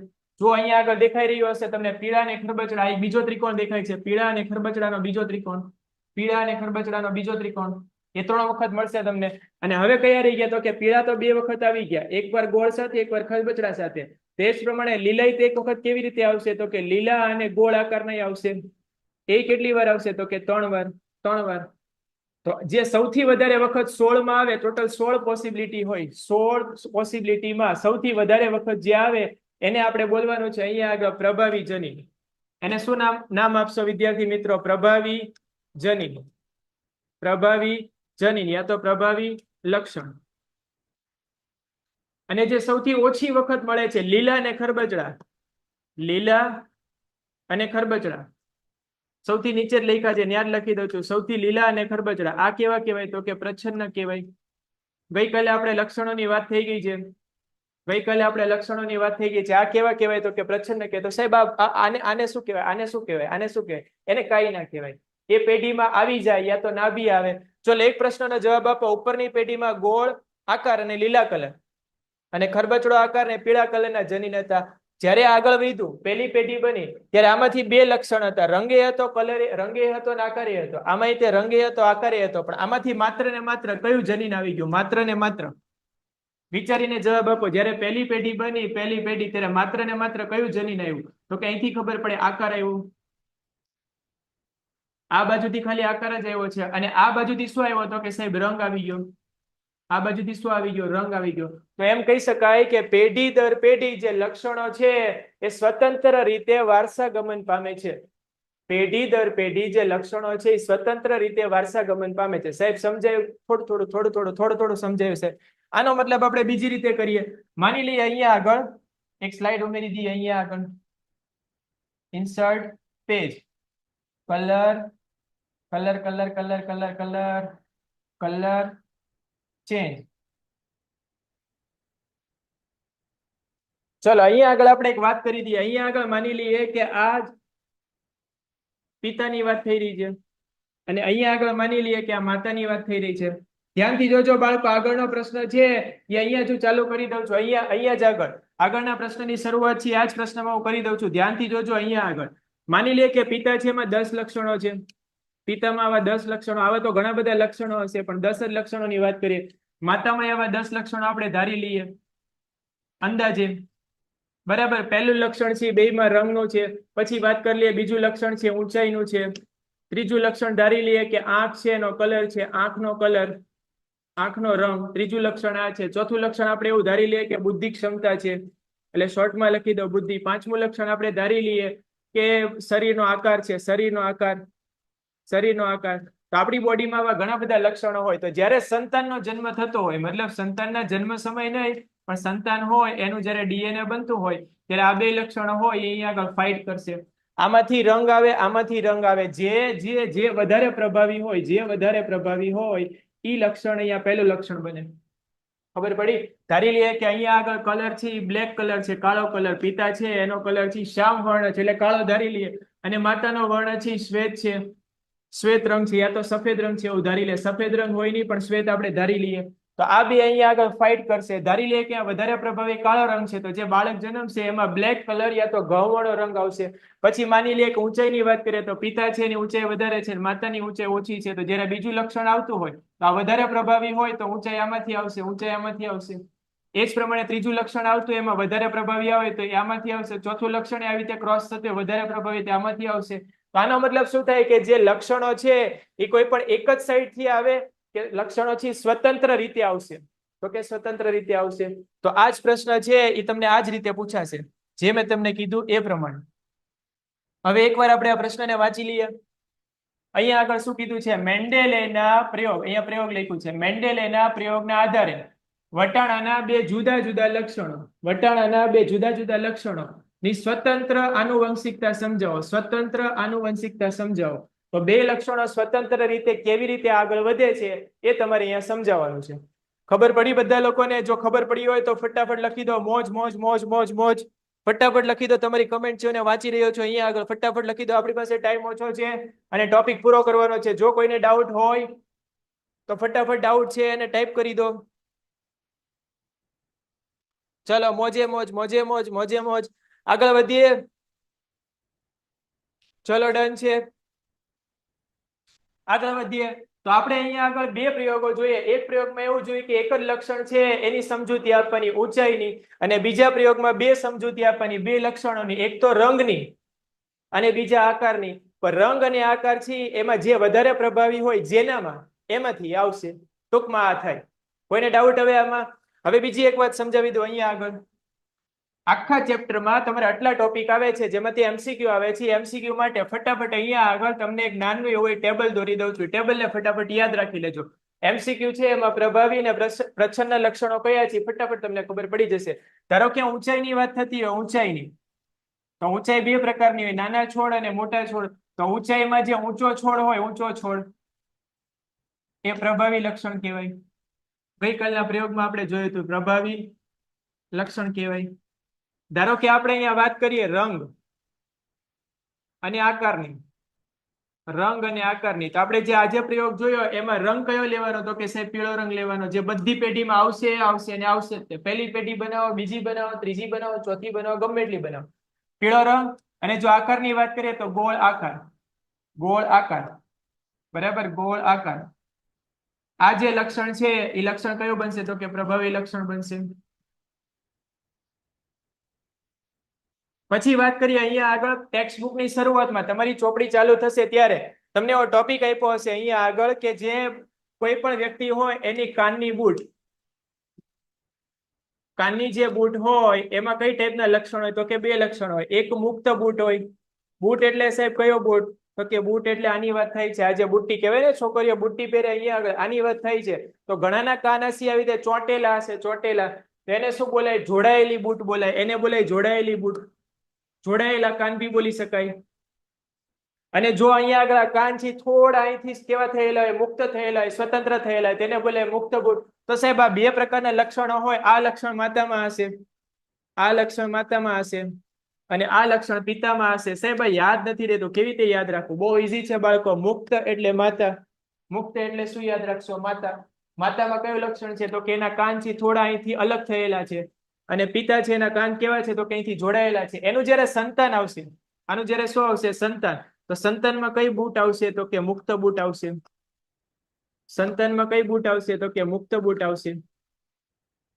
જો અહીંયા આગળ દેખાઈ રહ્યો હશે તમને પીળા અને ખરબચડા, એક બીજો ત્રિકોણ દેખાય છે. પીળા અને ખરબચડાનો બીજો ત્રિકોણ, પીળા અને ખરબચડાનો બીજો ત્રિકોણ, એ 3 વખત મળશે તમને. અને હવે કયા રહી ગયા? તો કે પીળા તો 2 વખત આવી ગયા, એકવાર ગોળ સાથે, એકવાર ખરબચડા સાથે. તે જ પ્રમાણે લીલાઈ એક વખત કેવી રીતે આવશે? તો કે લીલા અને ગોળ આકારના આવશે. એ કેટલી વાર આવશે? તો કે 3 વાર. 3 વાર. તો જે સૌથી વધારે વખત 16 માં આવે, ટોટલ 16 પોસિબિલિટી હોય, 16 પોસિબિલિટીમાં સૌથી વધારે વખત જે આવે એને આપણે બોલવાનું છે અહીંયા આગળ પ્રભાવી જનીન. એને શું નામ આપશો વિદ્યાર્થી મિત્રો? પ્રભાવી જનીન. પ્રભાવી જનીન યા તો પ્રભાવી લક્ષણ. અને જે સૌથી ઓછી વખત મળે છે લીલા અને ખરબચડા, લીલા અને ખરબચડા સૌથી નીચે જ લખ્યા છે, ન્યાજ લખી દઉં છું. સૌથી લીલા અને ખરબચડા આ કેવા કહેવાય? તો કે પ્રચ્છન્ન કહેવાય. ગઈકાલે આપણે લક્ષણોની વાત થઈ ગઈ છે. ગઈકાલે આપણે લક્ષણોની વાત થઈ ગઈ છે. આ કેવા કહેવાય? તો કે પ્રચ્છન્ન કહેવાય. તો સાહેબ આને શું કહેવાય? આને શું કહેવાય? આને શું કહેવાય? એને કાંઈ ના કહેવાય. એ પેઢીમાં આવી જાય યા તો ના બી આવે. ચલો એક પ્રશ્નનો જવાબ આપો. ઉપરની પેઢીમાં ગોળ આકાર અને લીલા કલર અને ખરબચડો આકાર ને પીળા કલરના જનીન હતા. જ્યારે આગળ વધ્યું, પેલી પેઢી બની, ત્યારે આમાંથી 2 લક્ષણ હતા. રંગે હતો, કલરે રંગે હતો અને આકારે હતો. આમાં તે રંગે હતો, આકારે હતો. પણ આમાંથી માત્ર ને માત્ર કયું જનીન આવી ગયું? માત્ર ને માત્ર. વિચારીને જવાબ આપો. જ્યારે પેલી પેઢી બની, પેલી પેઢી, ત્યારે માત્ર ને માત્ર કયું જનીન આવ્યું? તો કે અહીંથી ખબર પડે આકાર આવ્યું. આ બાજુથી ખાલી આકાર જ આવ્યો છે. અને આ બાજુથી શું આવ્યો? તો કે સાહેબ રંગ આવી ગયો. આ બાજુથી શું આવી ગયો? રંગ આવી ગયો. તો એમ કહી શકાય કે પેઢી દર પેઢી જે લક્ષણો છે એ સ્વતંત્ર રીતે વારસાગમન પામે છે. પેઢી દર પેઢી જે લક્ષણો છે એ સ્વતંત્ર રીતે વારસાગમન પામે છે. સાહેબ સમજાયું? થોડું થોડું સમજાયું છે. આનો મતલબ આપણે બીજી રીતે કરીએ. માની લઈએ અહીંયા આગળ એક સ્લાઇડ ઉમેરી દઈએ. અહીંયા આગળ insert page, colour colour colour colour colour colour colour change. ચલો અહીંયા આગળ આપણે એક વાત કરી દઈએ. અહીંયા આગળ માની લઈએ કે આ પિતાની વાત થઈ રહી છે અને અહીંયા આગળ માની લઈએ કે આ માતાની વાત થઈ રહી છે. ધ્યાનથી જોજો બાળકો, આગળનો પ્રશ્ન છે એ અહીંયા જો ચાલુ કરી દઉં છું. અહીંયા જ આગળના પ્રશ્નની શરૂઆત છે. આ જ પ્રશ્નમાં હું કરી દઉં છું. ધ્યાનથી જોજો. અહીંયા આગળ માની લઈએ કે પિતા છે, એમાં 10 લક્ષણો છે. પિતામાં આવા 10 લક્ષણો. આવા તો ઘણા બધા લક્ષણો હશે, પણ 10 જ લક્ષણોની વાત કરીએ. માતામાં આવા 10 લક્ષણો આપણે ધારી લઈએ અંદાજે. બરાબર. પહેલું લક્ષણ છે બેયમાં રંગનું છે. પછી વાત કરી લઈએ બીજું લક્ષણ છે ઊંચાઈનું છે. ત્રીજું લક્ષણ ધારી લઈએ કે આંખ છે, એનો કલર છે, આંખનો કલર, આંખનો રંગ. ત્રીજું લક્ષણ આ છે. ચોથું લક્ષણ આપણે એવું ધારી લઈએ કે બુદ્ધિ ક્ષમતા છે, એટલે શોર્ટમાં લખી દો બુદ્ધિ. પાંચમું લક્ષણ આપણે ધારી લઈએ કે શરીરનો આકાર છે, શરીરનો આકાર, શરીરનો આકાર. તો આપણી બોડીમાં આવા ઘણા બધા લક્ષણો હોય. તો જ્યારે સંતાનનો જન્મ થતો હોય, મતલબ સંતાનના જન્મ સમય નહીં પણ સંતાન હોય એનું જ્યારે ડીએનએ બનતું હોય ત્યારે આ 2 લક્ષણો હોય એ અહીંયા આગળ ફાઇટ કરશે. આમાંથી રંગ આવે, આમાંથી રંગ આવે. જે વધારે પ્રભાવી હોય, જે વધારે પ્રભાવી હોય એ લક્ષણ અહીંયા પહેલું લક્ષણ બને. ખબર પડી? ધારી લઈએ કે અહીંયા આગળ કલર છે એ બ્લેક કલર છે, કાળો કલર. પિતા છે એનો કલર છે શ્યામ વર્ણ છે, એટલે કાળો ધારી લઈએ. અને માતાનો વર્ણ છે શ્વેત છે, શ્વેત રંગ છે યા તો સફેદ રંગ છે એવું ધારી લે. સફેદ રંગ હોય નહીં પણ શ્વેત આપણે ધારી લઈએ. તો આ બે અહીંયા આગળ ફાઇટ કરશે. ધારી લઈએ કે આ વધારે પ્રભાવી કાળો રંગ છે, તો જે બાળક જન્મશે એમાં બ્લેક કલર યા તો ઘઉંવાળો રંગ આવશે. પછી માની લઈએ કે ઊંચાઈની વાત કરીએ તો પિતા છે એની ઊંચાઈ વધારે છે, માતાની ઊંચાઈ ઓછી છે. તો જ્યારે બીજું લક્ષણ આવતું હોય તો આ વધારે પ્રભાવી હોય તો ઊંચાઈ આમાંથી આવશે, ઊંચાઈ આમાંથી આવશે. એ જ પ્રમાણે ત્રીજું લક્ષણ આવતું એમાં વધારે પ્રભાવી આવે તો એ આમાંથી આવશે. ચોથું લક્ષણ આવી રીતે ક્રોસ થતું વધારે પ્રભાવી તે આમાંથી આવશે. તો આનો મતલબ શું થાય કે જે લક્ષણો છે એ કોઈ પણ એક જ સાઈડ થી આવે કે લક્ષણોથી સ્વતંત્ર રીતે આવશે? તો કે સ્વતંત્ર રીતે આવશે. તો આ જ પ્રશ્ન છે એ તમને આ જ રીતે પૂછાશે જે મેં તમને કીધું એ પ્રમાણે. હવે એકવાર આપણે આ પ્રશ્નને વાંચી લઈએ. અહીંયા આગળ શું કીધું છે? મેન્ડેલેના પ્રયોગ, અહીંયા પ્રયોગ લખ્યું છે. મેન્ડેલેના પ્રયોગના આધારે વટાણાના બે જુદા જુદા લક્ષણો ની સ્વતંત્ર આનુવંશિકતા સમજાવો. સ્વતંત્ર આનુવંશિકતા સમજાવો. તો બે લક્ષણો સ્વતંત્ર રીતે કેવી રીતે આગળ વધે છે એ તમારે અહીંયા સમજાવવાનું છે. ખબર પડી બધા લોકોને? જો ખબર પડી હોય તો ફટાફટ લખી દો. મોજ મોજ મોજ મોજ મોજ ફટાફટ લખી દો. તમારી કમેન્ટ છે અને વાંચી રહ્યો છો અહીંયા આગળ, ફટાફટ લખી દો. આપણી પાસે ટાઈમ ઓછો છે અને ટોપિક પૂરો કરવાનો છે. જો કોઈને ડાઉટ હોય તો ફટાફટ ડાઉટ છે એને ટાઈપ કરી દો. ચલો મોજે મોજ મોજે મોજ મોજે મોજ આગળ વધીએ. ચલો ડન છે, આગળ વધીએ. તો આપણે અહીંયા આગળ બે પ્રયોગો જોઈએ. એક પ્રયોગમાં એવું જોઈએ કે એક જ લક્ષણ છે એની સમજૂતી આપવાની ઊંચાઈની, અને બીજા પ્રયોગમાં બે સમજૂતી આપવાની બે લક્ષણોની, એક તો રંગની અને બીજા આકારની. પણ રંગ અને આકાર છે એમાં જે વધારે પ્રભાવી હોય જેનામાં એમાંથી આવશે. ટૂંકમાં આ થાય. કોઈને ડાઉટ હવે આમાં? હવે બીજી એક વાત સમજાવી દો. અહીંયા આગળ આખા ચેપ્ટરમાં તમારે આટલા ટોપિક આવે છે જેમાંથી એમસીક્યુ આવે છે. એમસીક્યુ માટે ફટાફટ અહીંયા આગળ તમને એક નાનું એવું ટેબલ દોરી દઉં છું. ટેબલને ફટાફટ યાદ રાખી લેજો. એમસીક્યુ છે એમાં પ્રભાવી અને પ્રચ્છન્ન લક્ષણો કયા છે ફટાફટ તમને ખબર પડી જશે. ધારો કે ઊંચાઈની વાત થતી હોય, ઊંચાઈની, તો ઊંચાઈ બે પ્રકારની હોય, નાના છોડ અને મોટા છોડ. તો ઊંચાઈમાં જે ઊંચો છોડ હોય, ઊંચો છોડ એ પ્રભાવી લક્ષણ કહેવાય. ગઈકાલના પ્રયોગમાં આપણે જોયું હતું પ્રભાવી લક્ષણ કહેવાય. ધારો કે આપણે અહીંયા વાત કરીએ રંગ અને આકારની. રંગ અને આકારની તો આપણે જે આજે પ્રયોગ જોયો એમાં રંગ કયો લેવાનો? તો કે સાહેબ પીળો રંગ લેવાનો. જે બધી પેઢીમાં આવશે આવશે અને આવશે જ. પહેલી પેઢી બનાવો, બીજી બનાવો, ત્રીજી બનાવો, ચોથી બનાવો, ગમે એટલી બનાવો, પીળો રંગ. અને જો આકારની વાત કરીએ તો ગોળ આકાર. ગોળ આકાર, બરાબર, ગોળ આકાર. આ જે લક્ષણ છે એ લક્ષણ કયું બનશે? તો કે પ્રભાવી લક્ષણ બનશે. પછી વાત કરીએ અહીંયા આગળ ટેક્સ્ટ બુકની શરૂઆતમાં તમારી ચોપડી ચાલુ થશે ત્યારે તમને એવો ટોપિક આપ્યો હશે અહીંયા આગળ કે જે કોઈ પણ વ્યક્તિ હોય એની કાનની બૂટ, કાનની જે બૂટ હોય એમાં કઈ ટાઈપના લક્ષણ હોય? તો કે બે લક્ષણ હોય. એક મુક્ત બૂટ હોય. બૂટ એટલે સાહેબ કયો બૂટ? તો કે બૂટ એટલે આની વાત થાય છે. આજે બુટ્ટી કહેવાય ને, છોકરીઓ બુટ્ટી પહેરે, અહીંયા આગળ આની વાત થાય છે. તો ઘણાના કાન હશે આવી રીતે ચોંટેલા હશે, ચોંટેલા. એને શું બોલાય? જોડાયેલી બૂટ બોલાય. એને બોલાય જોડાયેલી બૂટ. જોડાયેલા કાન બી બોલી શકાય. અને જો અહીંયા આગળ આ કાન છે થોડા અહીંથી કેવા થયેલા હોય? મુક્ત થયેલા હોય, સ્વતંત્ર થયેલા હોય, તેને બોલાય મુક્ત બૂટ. તો સાહેબ આ બે પ્રકારના લક્ષણો હોય. આ લક્ષણ માતામાં હશે, આ લક્ષણ માતામાં હશે, અને આ લક્ષણ પિતામાં હશે. સાહેબ આ યાદ નથી રહેતું, કેવી રીતે યાદ રાખવું? બહુ ઈઝી છે બાળકો. મુક્ત એટલે માતા. મુક્ત એટલે શું યાદ રાખશો? માતા. માતામાં કયું લક્ષણ છે? તો કે એના કાન છે થોડા અહીંથી અલગ થયેલા છે. અને પિતા છે એના કાન કેવા છે? તો કે અહીંથી જોડાયેલા છે. એનું જયારે સંતાન આવશે, આનું જયારે શું આવશે? સંતાન. તો સંતાનમાં કઈ બૂટ આવશે? તો કે મુક્ત બૂટ આવશે. સંતાનમાં કઈ બૂટ આવશે? તો કે મુક્ત બૂટ આવશે.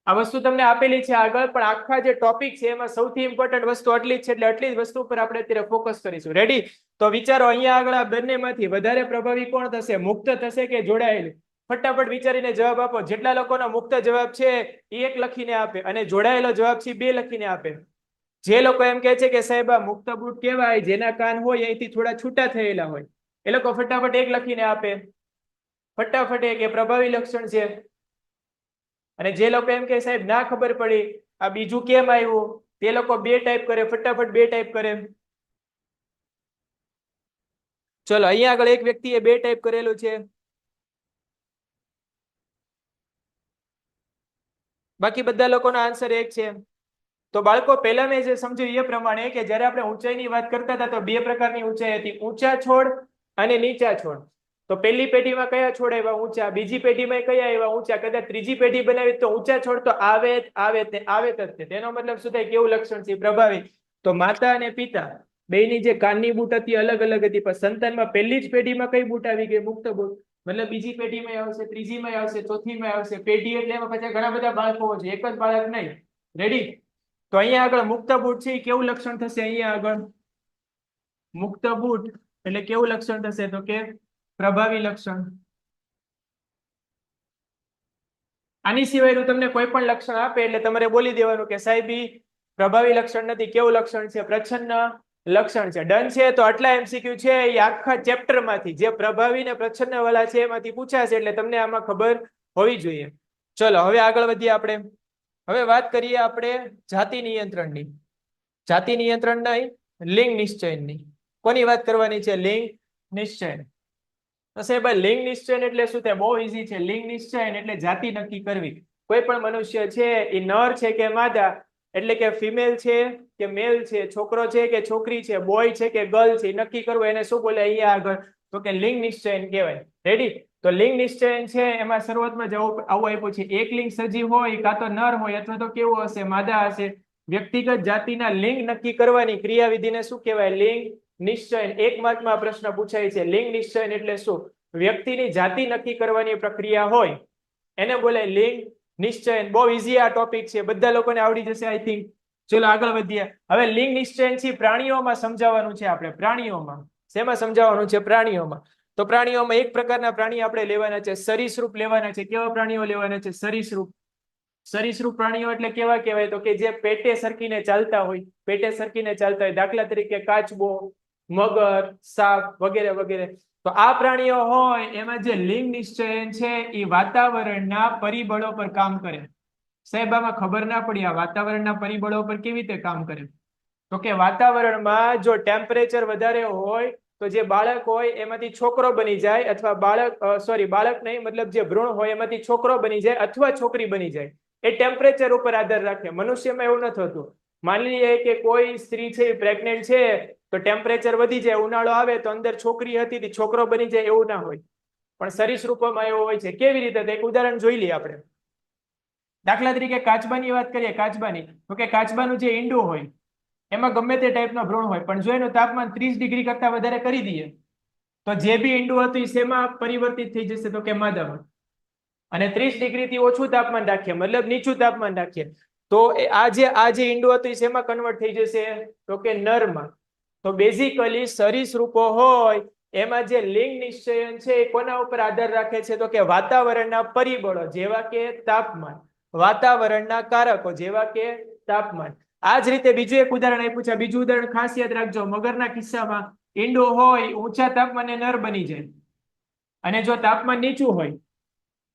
આ વસ્તુ તમને આપેલી છે આગળ, પણ આખા જે ટોપિક છે એમાં સૌથી ઇમ્પોર્ટન્ટ વસ્તુ આટલી જ છે, એટલે આટલી જ વસ્તુ પર આપણે અત્યારે ફોકસ કરીશું. રેડી? તો વિચારો અહીંયા આગળ આ બંનેમાંથી વધારે પ્રભાવી કોણ થશે? મુક્ત થશે કે જોડાયેલી? ફટાફટ વિચારીને જવાબ આપો. જેટલા લોકોનો મુક્ત જવાબ છે એ એક લખીને આપે, અને જોડાયેલો જવાબ છે બે લખીને આપે. જે લોકો એમ કે છે કે સાહેબ આ મુક્ત બૂટ કહેવાય જેના કાન હોય અહીંથી થોડા છૂટા થયેલા હોય, એ લોકો ફટાફટ એક લખીને આપે. ફટાફટ એક, એ પ્રભાવી લક્ષણ છે. અને જે લોકો એમ કે સાહેબ ના ખબર પડી આ બીજું કેમ આવ્યું, તે લોકો બે ટાઈપ કરે. ફટાફટ બે ટાઈપ કરે. ચલો અહીંયા આગળ એક વ્યક્તિએ બે ટાઈપ કરેલું છે. બાકી બધા લોકોનો આન્સર એક છે. તો બાળકો પહેલા મેં જે સમજ્યું એ પ્રમાણે કે જ્યારે આપણે ઊંચાઈની વાત કરતા હતા તો બે પ્રકારની ઊંચાઈ હતી, ઊંચા છોડ અને નીચા છોડ. તો પહેલી પેઢીમાં કયા છોડ આવ્યા? ઊંચા. બીજી પેઢીમાં કયા આવ્યા? ઊંચા. કદાચ ત્રીજી પેઢી બનાવી તો ઊંચા છોડ તો આવે આવે જ તે. તેનો મતલબ શું થાય? કેવું લક્ષણ છે? પ્રભાવી. તો માતા અને પિતા બેયની જે કાનની બૂટ હતી અલગ અલગ હતી, પણ સંતાનમાં પહેલી જ પેઢીમાં કઈ બૂટ આવી ગઈ? મુક્ત બૂટ. મતલબ બીજી પેઢીમાં આવશે, ત્રીજીમાં આવશે, ચોથીમાં આવશે. પેઢી એટલે એમાં પછી ઘણા બધા બાળકો છે, એક જ બાળક નહીં. રેડી? તો અહીંયા આગળ મુક્ત બુટ છે એ કેવું લક્ષણ થશે? અહીંયા આગળ મુક્ત બુટ એટલે કેવું લક્ષણ થશે? તો કે પ્રભાવી લક્ષણ. આની સિવાયનું તમને કોઈ પણ લક્ષણ આપે એટલે તમારે બોલી દેવાનું કે સાહેબ ઈ પ્રભાવી લક્ષણ નથી. કેવું લક્ષણ છે? પ્રચ્છન્ન લક્ષણ છે. ડન છે. તો આટલા એમસીક્યુ છે એ આખા ચેપ્ટર માંથી જે પ્રભાવી ને પ્રચ્છન્ન વાળા છે એમાંથી પૂછાશે, એટલે તમને આમાં ખબર હોવી જોઈએ. ચલો હવે આગળ વધીએ આપણે. હવે વાત કરીએ આપણે જાતિ નિયંત્રણની. જાતિ નિયંત્રણ નહીં, લિંગ નિશ્ચયની. કોની વાત કરવાની છે? લિંગ નિશ્ચય. તો સાહેબ લિંગ નિશ્ચય એટલે શું થાય? બહુ ઈઝી છે. લિંગ નિશ્ચય એટલે જાતિ નક્કી કરવી. કોઈ પણ મનુષ્ય છે એ નર છે કે માદા, એટલે કે ફિમેલ છે કે મેલ છે, છોકરો છે કે છોકરી છે, બોય છે કે ગર્લ છે, નક્કી કરવું એને શું બોલે અહીંયા આગળ? તો કે લિંગ નિશ્ચયન કહેવાય. રેડી? તો લિંગ નિશ્ચયન છે એમાં શરૂઆતમાં આવું આપ્યું છે, એક લિંગ સજીવ હોય કાં તો નર હોય અથવા તો કેવો હશે? માદા હશે. વ્યક્તિગત જાતિના લિંગ નક્કી કરવાની ક્રિયાવિધિને શું કહેવાય? લિંગ નિશ્ચયન. એક માર્કમાં પ્રશ્ન પૂછાય છે, લિંગ નિશ્ચયન એટલે શું? વ્યક્તિની જાતિ નક્કી કરવાની પ્રક્રિયા હોય એને બોલે લિંગ નિશ્ચયન. બહુ ઈઝી આ ટોપિક છે, બધા લોકોને આવડી જશે આઈ થિંક. ચલો આગળ વધીએ. હવે લિંગ નિશ્ચયન છે પ્રાણીઓમાં સમજાવવાનું છે આપણે. પ્રાણીઓમાં શેમાં સમજાવવાનું છે? પ્રાણીઓમાં. તો પ્રાણીઓમાં એક પ્રકારના પ્રાણી આપણે લેવાના છે, સરીસૃપ લેવાના છે. કેવા પ્રાણીઓ લેવાના છે? સરીસૃપ. સરીસૃપ પ્રાણીઓ એટલે કેવા કહેવાય? તો કે જે પેટે સરકીને ચાલતા હોય. પેટે સરકીને ચાલતા હોય, દાખલા તરીકે કાચબો, મગર, સાપ વગેરે વગેરે. તો આ પ્રાણીઓ હોય એમાં જે લિંગ નિશ્ચયન છે એ વાતાવરણના પરિબળો પર કામ કરે. સાહેબ આમાં ખબર ના પડી આ વાતાવરણના પરિબળો પર કેવી રીતે કામ કરે? તો કે વાતાવરણમાં જો ટેમ્પરેચર વધારે હોય તો જે બાળક હોય એમાંથી છોકરો બની જાય, અથવા બાળક નહીં, મતલબ જે ભ્રૂણ હોય એમાંથી છોકરો બની જાય અથવા છોકરી બની જાય. એ ટેમ્પરેચર ઉપર આધાર રાખે. મનુષ્યમાં એવું નથી હોતું. માની લઈએ કે કોઈ સ્ત્રી છે પ્રેગ્નેન્ટ છે તો ટેમ્પરેચર વધી જાય, ઉનાળો આવે તો અંદર છોકરી હતી છોકરો બની જાય, એવું ના હોય. પણ સરીસૃપોમાં એવું હોય છે. કેવી રીતે? એક ઉદાહરણ જોઈ લઈએ આપણે. દાખલા તરીકે કાચબાની વાત કરીએ. કાચબાની, તો કે કાચબાનું જે ઈંડું હોય એમાં ગમે તે ટાઈપનો ભ્રૂણ હોય, પણ જો એનું તાપમાન 30 ડિગ્રી કરતા વધારે કરી દઈએ તો જે બી ઈંડું હતું એ શેમાં પરિવર્તિત થઈ જશે? તો કે માદામાં. અને 30 ડિગ્રીથી ઓછું તાપમાન રાખીએ, મતલબ નીચું તાપમાન રાખીએ, તો આ જે ઈંડું હતું એ શેમાં કન્વર્ટ થઈ જશે? તો કે નરમાં. તો બેઝિકલી સરીસૃપો હોય એમાં જે લિંગ નિશ્ચયન છે એ કોના ઉપર આધાર રાખે છે? તો કે વાતાવરણના પરિબળો જેવા કે તાપમાન, વાતાવરણના કારકો જેવા કે તાપમાન. આ જ રીતે બીજું એક ઉદાહરણ આપ્યું છે. બીજું ઉદાહરણ ખાસ યાદ રાખજો. મગરના કિસ્સામાં ઈંડું હોય ઊંચા તાપમાને નર બની જાય, અને જો તાપમાન નીચું હોય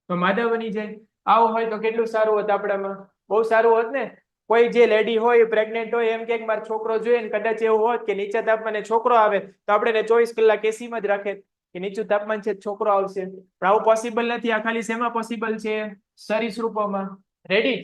તો માદા બની જાય. આવું હોય તો કેટલું સારું હોત આપણામાં? બહુ સારું હોત ને. કોઈ જે લેડી હોય પ્રેગ્નેન્ટ હોય એમ કે મારો છોકરો જોઈએ ને, કદાચ એવું હોત કે નીચા તાપમાને છોકરો આવે તો આપણે એને 24 કલાક એસીમાં જ રાખે કે નીચું તાપમાન છે છોકરો આવશે. પણ આવું પોસિબલ નથી. આ ખાલી શેમાં પોસિબલ છે? સરીસૃપોમાં. રેડી?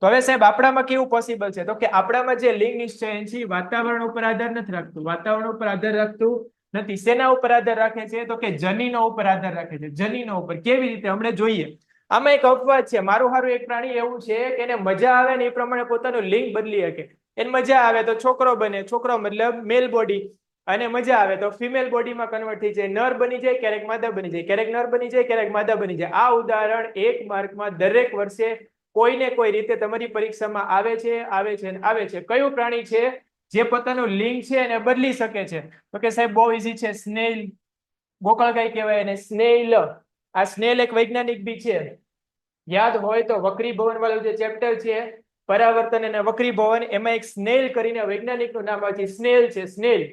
તો હવે સાહેબ આપણામાં કેવું પોસિબલ છે? તો કે આપણામાં જે લિંગ નિશ્ચયન છે વાતાવરણ ઉપર આધાર નથી રાખતું. વાતાવરણ ઉપર આધાર રાખતું નથી. શેના ઉપર આધાર રાખે છે? તો કે જનીનો ઉપર આધાર રાખે છે. જનીનો ઉપર. કેવી રીતે? હમણાં જોઈએ. આમાં એક અપવાદ છે. મારું હારું એક પ્રાણી એવું છે કે એને મજા આવે ને એ પ્રમાણે પોતાનું લિંગ બદલી શકે. એને મજા આવે તો છોકરો બને, છોકરો મતલબ મેલ બોડી, અને મજા આવે તો ફિમેલ બોડીમાં કન્વર્ટ થઈ જાય, નર બની જાય, ક્યારેક માદા બની જાય, ક્યારેક નર બની જાય, ક્યારેક માદા બની જાય. આ ઉદાહરણ 1 માર્કમાં દરેક વર્ષે કોઈને કોઈ રીતે તમારી પરીક્ષામાં આવે છે, આવે છે અને આવે છે. કયું પ્રાણી છે જે પોતાનું લિંગ છે એને બદલી શકે છે? તો કે સાહેબ બહુ ઈઝી છે. સ્નેલ. ગોકળગાય કહેવાય એને. સ્નેલ. આ સ્નેલ એક વૈજ્ઞાનિક બી છે. યાદ હોય તો વક્રીભવન વાળું જે ચેપ્ટર છે પરાવર્તન અને વક્રીભવન, એમાં એક સ્નેલ કરીને વૈજ્ઞાનિકનું નામ આવે છે. સ્નેલ છે. સ્નેલ.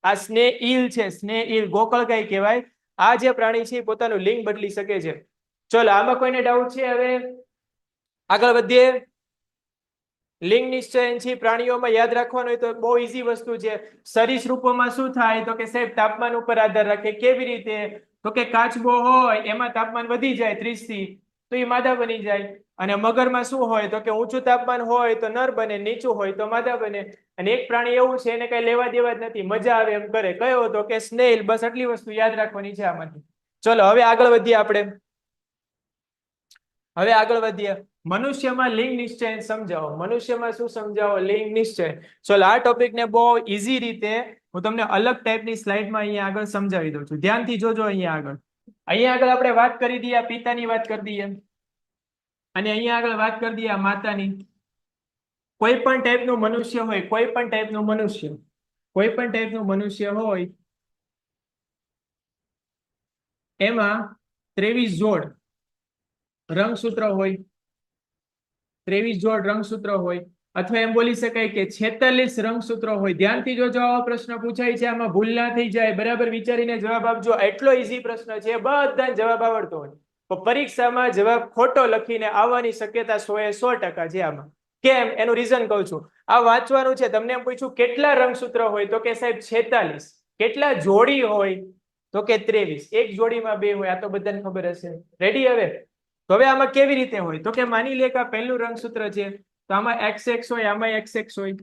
આ સ્નેઈલ છે. સ્નેઈલ. ગોકળગાય કહેવાય. આ જે પ્રાણી છે પોતાનું લિંગ બદલી શકે છે. ચલો આમાં કોઈને ડાઉટ છે? હવે આગળ વધીએ. લિંગ નિશ્ચયન છે પ્રાણીઓમાં યાદ રાખવાનું હોય તો બહુ ઈઝી વસ્તુ છે. સરીસૃપોમાં શું થાય? તો કે સાહેબ તાપમાન ઉપર આધાર રાખે. કેવી રીતે? તો કે કાચબો હોય એમાં તાપમાન વધી જાય 30 થી, તો એ માદા બની જાય. અને મગરમાં શું હોય? તો કે ઊંચું તાપમાન હોય તો નર બને, નીચું હોય તો માદા બને. અને એક પ્રાણી એવું છે એને કઈ લેવા દેવા જ નથી, મજા આવે એમ કરે. કયો? તો કે સ્નેલ. બસ આટલી વસ્તુ યાદ રાખવાની છે આમાંથી. ચલો હવે આગળ વધીએ આપણે. હવે આગળ વધીએ. મનુષ્યમાં લિંગ નિશ્ચય સમજાવો. મનુષ્યમાં શું સમજાવો? લિંગ નિશ્ચય. ચલો આ ટોપિકને બહુ ઈઝી રીતે હું તમને અલગ ટાઈપની સ્લાઇડમાં અહીંયા આગળ સમજાવી દઉં છું. ધ્યાનથી જોજો અહીંયા આગળ. અહીંયા આગળ આપણે વાત કરી દઈએ, પિતાની વાત કરી દઈએ, અને અહીંયા આગળ વાત કરી દઈએ માતાની. કોઈ પણ ટાઈપનું મનુષ્ય હોય, કોઈ પણ ટાઈપનું મનુષ્ય, કોઈ પણ ટાઈપનું મનુષ્ય હોય, એમાં 23 જોડ રંગસૂત્ર હોય, 23 જોડ રંગસૂત્ર હોય, અથવા એમ બોલી શકાય કે 46 રંગસૂત્રો હોય. ધ્યાનથી જોજો, આવો પ્રશ્ન પૂછાય છે, આમાં ભૂલ ના થઈ જાય, બરાબર વિચારીને જવાબ આપજો. એટલો ઈઝી પ્રશ્ન છે, બધાને જવાબ આવડતો હોય, તો પરીક્ષામાં જવાબ ખોટો લખીને આવવાની શક્યતા 100% છે આમાં. કેમ? એનું રીઝન કહું છું. આ વાંચવાનું છે. તમને એમ પૂછ્યું કેટલા રંગસૂત્ર હોય, તો કે સાહેબ 46. કેટલા જોડી હોય, તો કે 23. એક જોડીમાં બે હોય, આ તો બધાને ખબર હશે. રેડી? હવે આમાં કેવી રીતે હોય, તો કે માની લે કે આ પહેલું રંગસૂત્ર છે, તો આમાં XX હોય, આમાં XX હોય.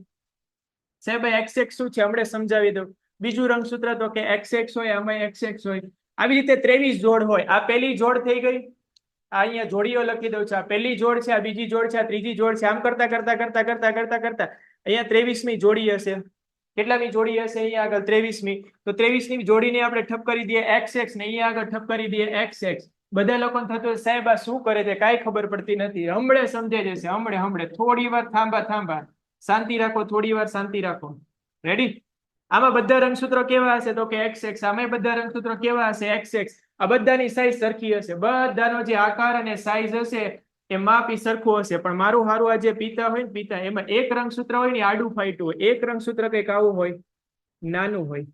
સાહેબ XX શું છે હમણાં સમજાવી દઉં. બીજું રંગસૂત્ર તો કે XX હોય, આમાં XX હોય. આવી રીતે 23 જોડ હોય. આ પહેલી જોડ થઈ ગઈ, આ અહીંયા જોડીઓ લખી દઉં છું. આ પહેલી જોડ છે, આ બીજી જોડ છે, આ ત્રીજી જોડ છે. આમ કરતા કરતા કરતા કરતા કરતા કરતા અહીંયા 23મી જોડી હશે. કેટલામી જોડી હશે? અહીંયા આગળ 23મી. તો 23મી જોડીને આપણે ઠપ કરી દઈએ XX, ને અહીંયા આગળ ઠપ કરી દઈએ XX. બધા લોકોને થતું સાહેબ આ શું કરે છે, કાંઈ ખબર પડતી નથી. હમણે સમજાઈ જશે, હમણે. થોડી વાર થાંભા, શાંતિ રાખો, થોડી વાર શાંતિ રાખો. રેડી? આમાં બધા રંગસૂત્રો કેવા હશે, તો કે XX. આમાં બધા રંગસૂત્રો કેવા હશે? XX. આ બધાની સાઈઝ સરખી હશે. બધાનો જે આકાર અને સાઈઝ હશે એ માપ ઈ સરખું હશે. પણ મારું હારું આ જે પિતા હોય ને, પિતા, એમાં એક રંગસૂત્ર હોય ને આડું ફાટ્યું હોય. એક રંગસૂત્ર કંઈક આવું હોય, નાનું હોય.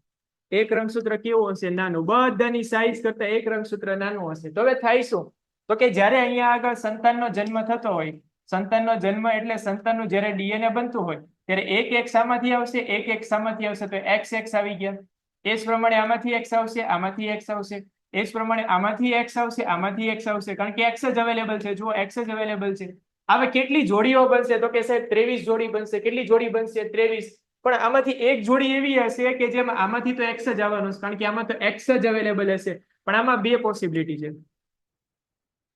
એક રંગસૂત્ર કેવું હશે? નાનું. બધાની સાઈઝ કરતા એક રંગસૂત્ર નાનું હશે. તો હવે થાય શું, તો કે જ્યારે અહીંયા આગળ સંતાનનો જન્મ થતો હોય, સંતાનનો જન્મ એટલે સંતાનનું જ્યારે DNA બનતું હોય, ત્યારે એક શામાંથી આવશે? એક શામાંથી આવશે? તો XX આવી ગયા. એ જ પ્રમાણે આમાંથી X આવશે, આમાંથી X આવશે. એ જ પ્રમાણે આમાંથી X આવશે, આમાંથી X આવશે. કારણ કે X જ અવેલેબલ છે. જુઓ, X જ અવેલેબલ છે. હવે કેટલી જોડીઓ બનશે, તો કે સાહેબ 23 જોડી બનશે. કેટલી જોડી બનશે? 23. પણ આમાંથી એક જોડી એવી હશે કે જેમાં આમાંથી તો X જ આવવાનું છે, કારણ કે આમાં તો X જ અવેલેબલ હશે. પણ આમાં બે પોસિબિલિટી છે.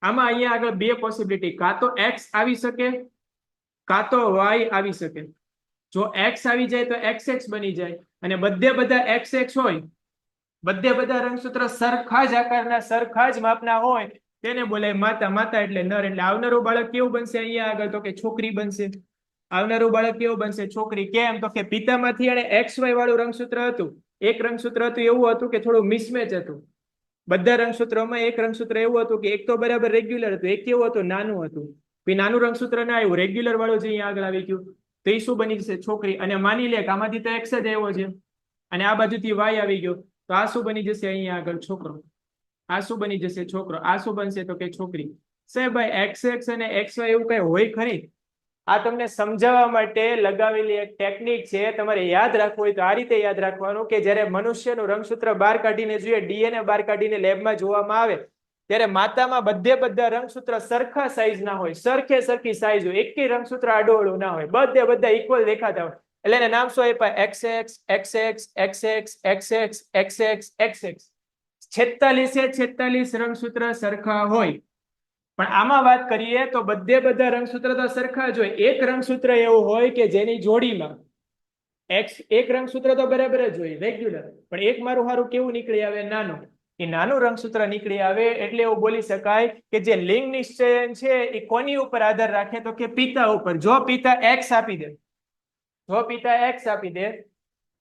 આમાં અહીંયા આગળ બે પોસિબિલિટી, કાં તો X આવી શકે, કાં તો Y આવી શકે. જો X આવી જાય તો XX બની જાય, અને બધે બધા XX હોય, બધે બધા રંગસૂત્ર સરખા જ આકારના, સરખા જ માપના હોય, તેને બોલાય માતા. માતા એટલે નર. એટલે આવનારું બાળક કેવું બનશે અહીંયા આગળ, તો કે છોકરી બનશે. આવનારું બાળક કેવું બનશે? છોકરી. કેમ? તો કે પિતામાંથી એને XY વાળું રંગસૂત્ર હતું. એક રંગસૂત્ર હતું એવું હતું કે થોડું મિસમેચ હતું. બધા રંગસૂત્રોમાં એક રંગસૂત્ર એવું હતું કે એક તો બરાબર રેગ્યુલર હતું, એક કેવું હતું? નાનું હતું. પછી નાનું રંગસૂત્ર ના આવ્યું, રેગ્યુલર વાળું જે અહીંયા આગળ આવી ગયું, તો એ શું બની જશે? છોકરી. અને માની લે કે આમાંથી તો X જ આવ્યો છે, અને આ બાજુથી Y આવી ગયો, તો આ શું બની જશે અહીંયા આગળ? છોકરો. આ શું બની જશે? છોકરો. આ શું બનશે? તો કે છોકરી. સાહેબ ભાઈ XX અને XY એવું કઈ હોય ખરી? આ તમને સમજાવવા માટે લગાવેલી એક ટેકનિક છે. તમારે યાદ રાખવું હોય તો આ રીતે યાદ રાખવાનું કે જ્યારે મનુષ્યનું રંગસૂત્ર બહાર કાઢીને જોઈએ, DNA બહાર કાઢીને લેબમાં જોવામાં આવે, ત્યારે માતામાં બધે બધા રંગસૂત્ર સરખા સાઈઝ ના હોય, સરખે સરખી સાઈઝ હોય, એક રંગસૂત્ર આડોળું ના હોય, બધે બધા ઇક્વલ દેખાતા હોય. એટલે એને નામ શું આપ્યા? XX, XX, XX, XX, XX, XX. 46 રંગસૂત્ર સરખા હોય. પણ આમાં વાત કરીએ તો બધે બધા રંગસૂત્ર તો સરખા જ હોય. એક રંગસૂત્ર એવું હોય કે જેની જોડીમાં એક રંગસૂત્ર તો બરાબર જ હોય, રેગ્યુલર, પણ એક મારું હારું કેવું નીકળી આવે? નાનું. એ નાનું રંગસૂત્ર નીકળી આવે એટલે એવું બોલી શકાય કે જે લિંગ નિશ્ચયન છે એ કોની ઉપર આધાર રાખે? તો કે પિતા ઉપર. જો પિતા X આપી દે, જો પિતા X આપી દે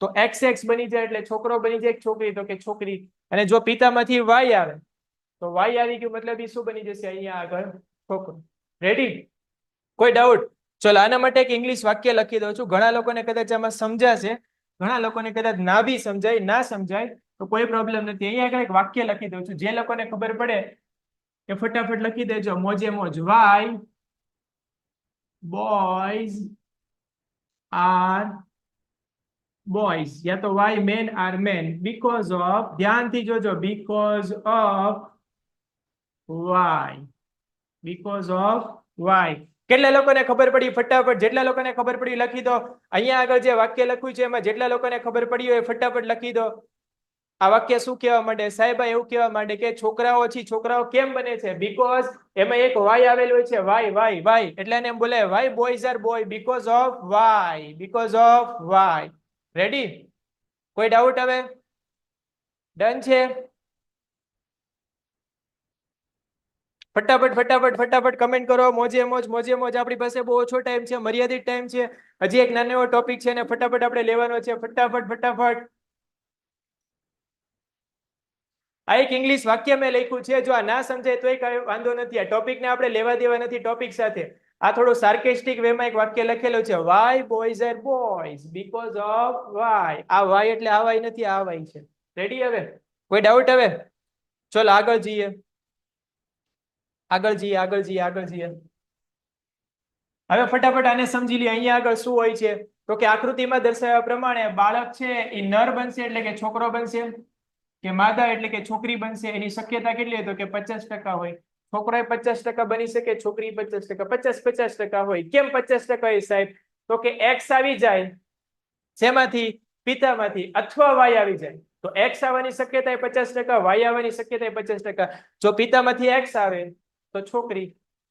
તો XX બની જાય, એટલે છોકરો બની જાય. છોકરી તો કે છોકરી. અને જો પિતામાંથી Y આવે તો Y આવી ગયું, મતલબ એ શું બની જશે અહીંયા આગળ? છોકરો. રેડી? કોઈ ડાઉટ? ચલો, આના માટે એક ઇંગ્લિશ વાક્ય લખી દઉં છું. ઘણા લોકોને કદાચ આમાં સમજાશે, ઘણા લોકોને કદાચ ના બી સમજાય. ના સમજાય તો કોઈ પ્રોબ્લેમ નથી. અહીંયા આગળ એક વાક્ય લખી દઉં છું. જે લોકોને ખબર પડે એ ફટાફટ લખી દેજો. મોજે મોજ. વાય બોયઝ આર બોયઝ, યા તો Y man R man, because of, ધ્યાનથી જોજો, because of Y, because of Y. કેટલા લોકોને ખબર પડી? ફટાફટ, જેટલા લોકોને ખબર પડી લખી દો. અહીંયા આગળ જે વાક્ય લખ્યું છે એમાં જેટલા લોકોને ખબર પડી હોય ફટાફટ લખી દો. આ વાક્ય શું કહેવા માંડે? સાહેબ એવું કહેવા માંડે કે છોકરાઓ છે, છોકરાઓ કેમ બને છે? બીકોઝ એમાં એક વાય આવેલું હોય છે. વાય વાય વાય એટલે એને એમ બોલે Y boys R boy, because of Y, because of Y. Ready? કોઈ ડાઉટ? હવે ડન છે? ફટાફટ ફટાફટ ફટાફટ કમેન્ટ કરો. મોજે મોજ મોજે મોજ. આપણી પાસે બહુ ઓછો ટાઈમ છે, મર્યાદિત ટાઈમ છે. હજી એક નાનો એવો ટોપિક છે ને ફટાફટ આપણે લેવાનો છે. ફટાફટ ફટાફટ. આ એક ઇંગ્લિશ વાક્ય મેં લખ્યું છે. જો આ ના સમજાય તોય કઈ વાંધો નથી. આ ટોપિકને આપણે લેવા દેવા નથી ટોપિક સાથે. આ થોડું સાર્કેસ્ટિક વેમાં એક વાક્ય લખેલું છે. Y boys R boys because of Y. આ વાય એટલે આ વાય નથી, આ વાય છે. રેડી? હવે કોઈ ડાઉટ? હવે ચલો આગળ જઈએ, આગળ જઈએ, આગળ જઈએ, આગળ જઈએ. હવે ફટાફટ આને સમજી લઈએ. અહીંયા આગળ શું હોય છે તો કે આકૃતિમાં દર્શાવ્યા પ્રમાણે બાળક છે એ નર બનશે એટલે કે છોકરો બનશે, કે માદા એટલે કે છોકરી બનશે. એની શક્યતા કેટલી હોય તો કે 50% હોય. છોકરો 50% બની શકે, છોકરી 50%. 50-50% હોય. કેમ 50% હોય સાહેબ? તો કે એક્સ આવી જાય શેમાંથી? પિતામાંથી, અથવા વાય આવી જાય. તો એક્સ આવવાની શક્યતા 50%, વાય આવવાની શક્યતા 50%. જો પિતામાંથી એક્સ આવે તો છોકરી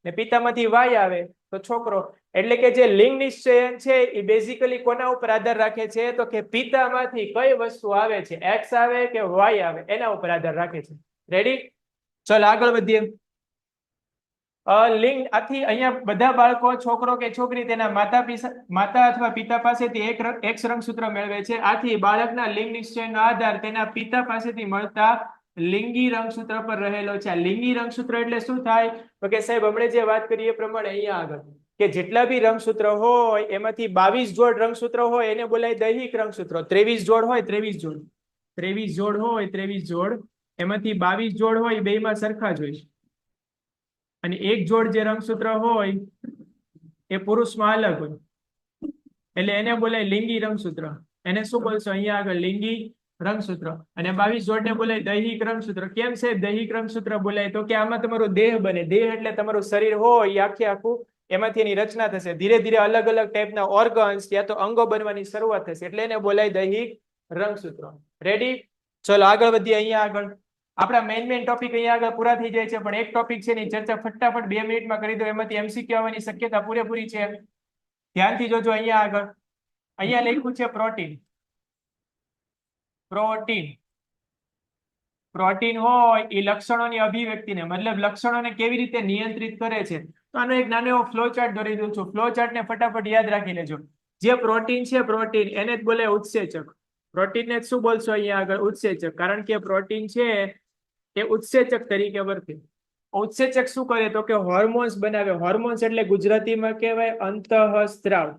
ને પિતામાંથી વાય આવે તો છોકરો. એટલે કે જે લિંગ નિશ્ચયન છે એ બેઝિકલી કોના ઉપર આધાર રાખે છે તો કે પિતામાંથી કઈ વસ્તુ આવે છે, એક્સ આવે કે વાય આવે, એના ઉપર આધાર રાખે છે. રેડી? ચલ આગળ વધીએ. લિંગ આથી અહીંયા બધા બાળકો, છોકરો કે છોકરી, તેના માતા અથવા પિતા પાસેથી એક રંગસૂત્ર મેળવે છે. આથી બાળકના લિંગ નિશ્ચયનો આધાર તેના પિતા પાસેથી મળતા લિંગી રંગસૂત્ર પર રહેલો છે. આ લિંગી રંગસૂત્ર એટલે શું થાય તો કે સાહેબ હમણે જે વાત કરી એ પ્રમાણે અહીંયા આગળ કે જેટલા બી રંગસૂત્ર હોય એમાંથી 22 જોડ રંગસૂત્ર હોય એને બોલાય દૈહિક રંગસૂત્રો. 23 જોડ હોય, 23 જોડ, 23 જોડ હોય, 23 જોડ, એમાંથી 22 જોડ હોય બે માં સરખા જ હોય. અને એક જોડ જે રંગસૂત્ર હોય એ પુરુષમાં અલગ હોય એટલે એને બોલાય લિંગી રંગસૂત્ર. એને શું બોલશો અહીંયા આગળ? લિંગી રંગસૂત્ર. અને 22 જોડ ને બોલાય દૈહિક રંગસૂત્ર. કેમ છે દૈહિક રંગસૂત્ર બોલાય તો કે આમાં તમારો દેહ બને. દેહ એટલે તમારું શરીર હોય એ આખે આખું, એમાંથી એની રચના થશે. ધીરે ધીરે અલગ અલગ ટાઈપના ઓર્ગન્સ યા તો અંગો બનવાની શરૂઆત થશે એટલે એને બોલાય દૈહિક રંગસૂત્ર. રેડી? ચલો આગળ વધીએ. અહીંયા આગળ આપણા મેઇન ટોપિક અહીંયા આગળ પૂરા થઈ જાય છે, પણ એક ટોપિક છે એની ચર્ચા ફટાફટ 2 મિનિટમાં કરી દો. એમાંથી એમસીક્યુ આવવાની શક્યતા પૂરેપૂરી છે. ધ્યાનથી જોજો. અહીંયા આગળ અહીંયા લખ્યું છે પ્રોટીન. પ્રોટીન પ્રોટીન હોય એ લક્ષણોની અભિવ્યક્તિને, મતલબ લક્ષણોને કેવી રીતે નિયંત્રિત કરે છે. તો આનો એક નાનો એવો ફ્લો ચાર્ટ દોરી દઉં છું. ફ્લો ચાર્ટને ફટાફટ યાદ રાખી લેજો. જે પ્રોટીન છે, પ્રોટીન એને જ બોલે ઉત્સેચક. પ્રોટીનને શું બોલશો અહીંયા આગળ? ઉત્સેચક. કારણ કે પ્રોટીન છે એ ઉત્સેચક તરીકે વર્તે. ઉત્સેચક શું કરે તો કે હોર્મોન્સ બનાવે. હોર્મોન્સ એટલે ગુજરાતીમાં કહેવાય અંતઃસ્ત્રાવ.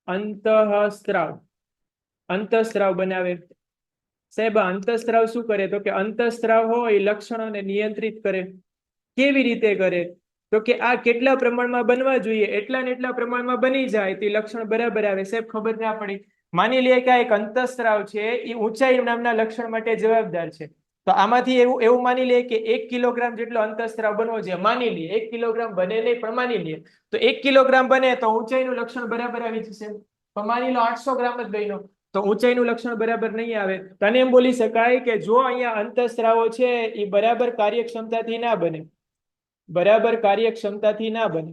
અંતઃસ્ત્રાવ, અંતઃસ્ત્રાવ બનાવે. સાહેબ અંતઃસ્ત્રાવ શું કરે તો કે અંતઃસ્ત્રાવ હોય લક્ષણોને નિયંત્રિત કરે. કેવી રીતે કરે તો કે આ કેટલા પ્રમાણમાં બનવા જોઈએ એટલા ને એટલા પ્રમાણમાં બની જાય તે લક્ષણ બરાબર આવે. સાહેબ ખબર ના પડી. માની લઈએ કે આ એક અંતઃસ્ત્રાવ છે એ ઊંચાઈ નામના લક્ષણ માટે જવાબદાર છે. તો આમાંથી એવું માની લઈએ કે 1 કિલોગ્રામ જેટલો અંતઃસ્ત્રાવ બનવો જોઈએ. માની લઈએ 1 કિલોગ્રામ બને નહીં, પણ માની લઈએ તો 1 કિલોગ્રામ બને તો ઊંચાઈનું લક્ષણ બરાબર આવી જશે. તો માની લો 800 ગ્રામ જ બન્યો તો ઊંચાઈનું લક્ષણ બરાબર નહીં આવે. તને એમ બોલી શકાય કે જો અહીંયા અંતઃસ્ત્રાવો છે એ બરાબર કાર્યક્ષમતાથી ના બને, બરાબર કાર્યક્ષમતાથી ના બને,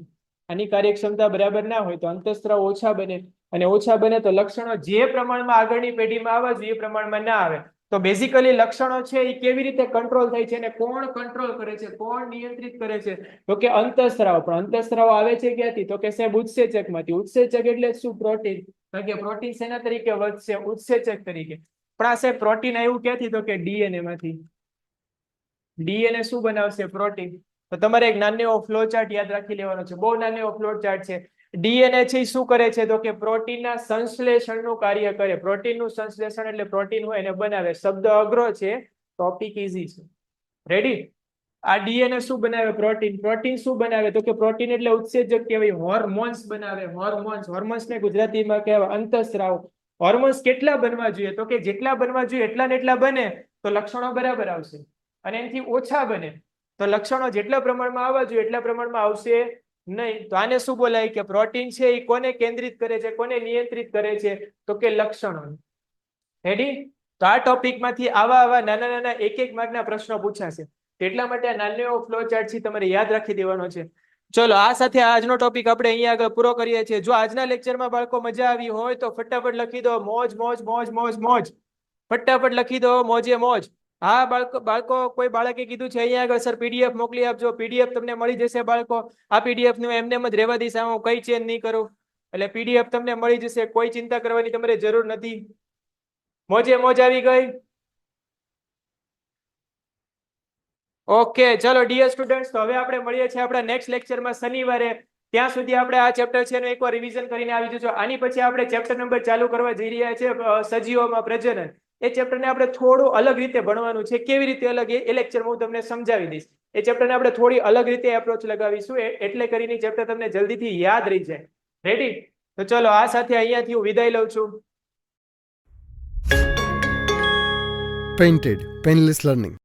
આની કાર્યક્ષમતા બરાબર ના હોય તો અંતઃસ્ત્રાવ ઓછા બને. અને ઓછા બને તો લક્ષણો જે પ્રમાણમાં આગળની પેઢીમાં આવવા જોઈએ એ પ્રમાણમાં ના આવે. તો બેઝિકલી લક્ષણો છે એ કેવી રીતે કંટ્રોલ થાય છે અને કોણ કંટ્રોલ કરે છે, કોણ નિયંત્રિત કરે છે તો કે અંતઃસ્ત્રાવ. પણ અંતઃસ્ત્રાવ આવે છે ક્યાંથી તો કે સાહેબ ઉત્સેચકમાંથી. ઉત્સેચક એટલે શું? પ્રોટીન. કારણ કે પ્રોટીન શેના તરીકે વધશે? ઉત્સેચક તરીકે. પણ આ સાહેબ પ્રોટીન આવ્યું ક્યાંથી તો કે ડીએનએ માંથી. ડીએનએ શું બનાવશે? પ્રોટીન. તો તમારે એક નાનો એવો ફ્લો ચાર્ટ યાદ રાખી લેવાનો છે. બહુ નાનો એવો ફ્લો ચાર્ટ છે. ડીએનએ છે શું કરે છે તો કે પ્રોટીનના સંશ્લેષણનું કાર્ય કરે. પ્રોટીનનું સંશ્લેષણ એટલે પ્રોટીન હોય એને બનાવે. શબ્દ અઘરો છે, ટોપિક ઈઝી છે. રેડી? આ ડીએનએ શું બનાવે? પ્રોટીન. પ્રોટીન શું બનાવે તો કે પ્રોટીન એટલે ઉત્સેચક કહેવાય. હોર્મોન્સ બનાવે. હોર્મોન્સ. હોર્મોન્સને ગુજરાતીમાં કહેવાય અંતઃસ્ત્રાવ. હોર્મોન્સ કેટલા બનવા જોઈએ તો કે જેટલા બનવા જોઈએ એટલા ને એટલા બને તો લક્ષણો બરાબર આવશે. અને એનાથી ઓછા બને તો લક્ષણો જેટલા પ્રમાણમાં આવવા જોઈએ એટલા પ્રમાણમાં આવશે નહીં. તો આને શું બોલાય કે પ્રોટીન છે એ કોને કેન્દ્રિત કરે છે, કોને નિયંત્રિત કરે છે તો કે લક્ષણો. રેડી? તો આ ટોપિકમાંથી આવા નાના નાના એક માર્કના પ્રશ્નો પૂછાશે. એટલા માટે આ નાનો એવો ફ્લો ચાર્ટ છે તમારે યાદ રાખી દેવાનો છે. ચલો આ સાથે આજનો ટોપિક આપણે અહીંયા આગળ પૂરો કરીએ છીએ. જો આજના લેક્ચરમાં બાળકો મજા આવી હોય તો ફટાફટ લખી દો મોજ મોજ મોજ મોજ મોજ. ફટાફટ લખી દો મોજે મોજ. હા બાળકો કોઈ બાળકે કીધું છે અહીંયા આગળ સર પીડીએફ મોકલી આપજો. પીડીએફ તમને મળી જશે બાળકો. આ પીડીએફ નું એમને જ રહેવા દઈશ, હું કઈ ચેન્જ નહીં કરું. એટલે પીડીએફ તમને મળી જશે, કોઈ ચિંતા કરવાની તમારે જરૂર નથી. મોજે મોજ આવી ગઈ. ઓકે ચલો ડિયર સ્ટુડન્ટ્સ, તો હવે આપણે મળીએ છીએ આપણા નેક્સ્ટ લેક્ચરમાં શનિવારે. ત્યાં સુધી આપણે આ ચેપ્ટર છે એનું એકવાર રિવિઝન કરીને આવી જજો. આની પછી આપણે ચેપ્ટર નંબર ચાલુ કરવા જઈ રહ્યા છે સજીવોમાં પ્રજનન. એ ચેપ્ટરને આપણે થોડું અલગ રીતે ભણવાનું છે. કેવી રીતે અલગ એ લેક્ચરમાં હું તમને સમજાવી દઈશ. એ ચેપ્ટરને આપણે થોડી અલગ રીતે એપ્રોચ લગાવીશું, એટલે કરીને ચેપ્ટર તમને જલ્દીથી યાદ રહી જાય. રેડી? તો ચલો આ સાથે અહીંયાથી હું વિદાય લઉં છું. Painted, Painless Learning.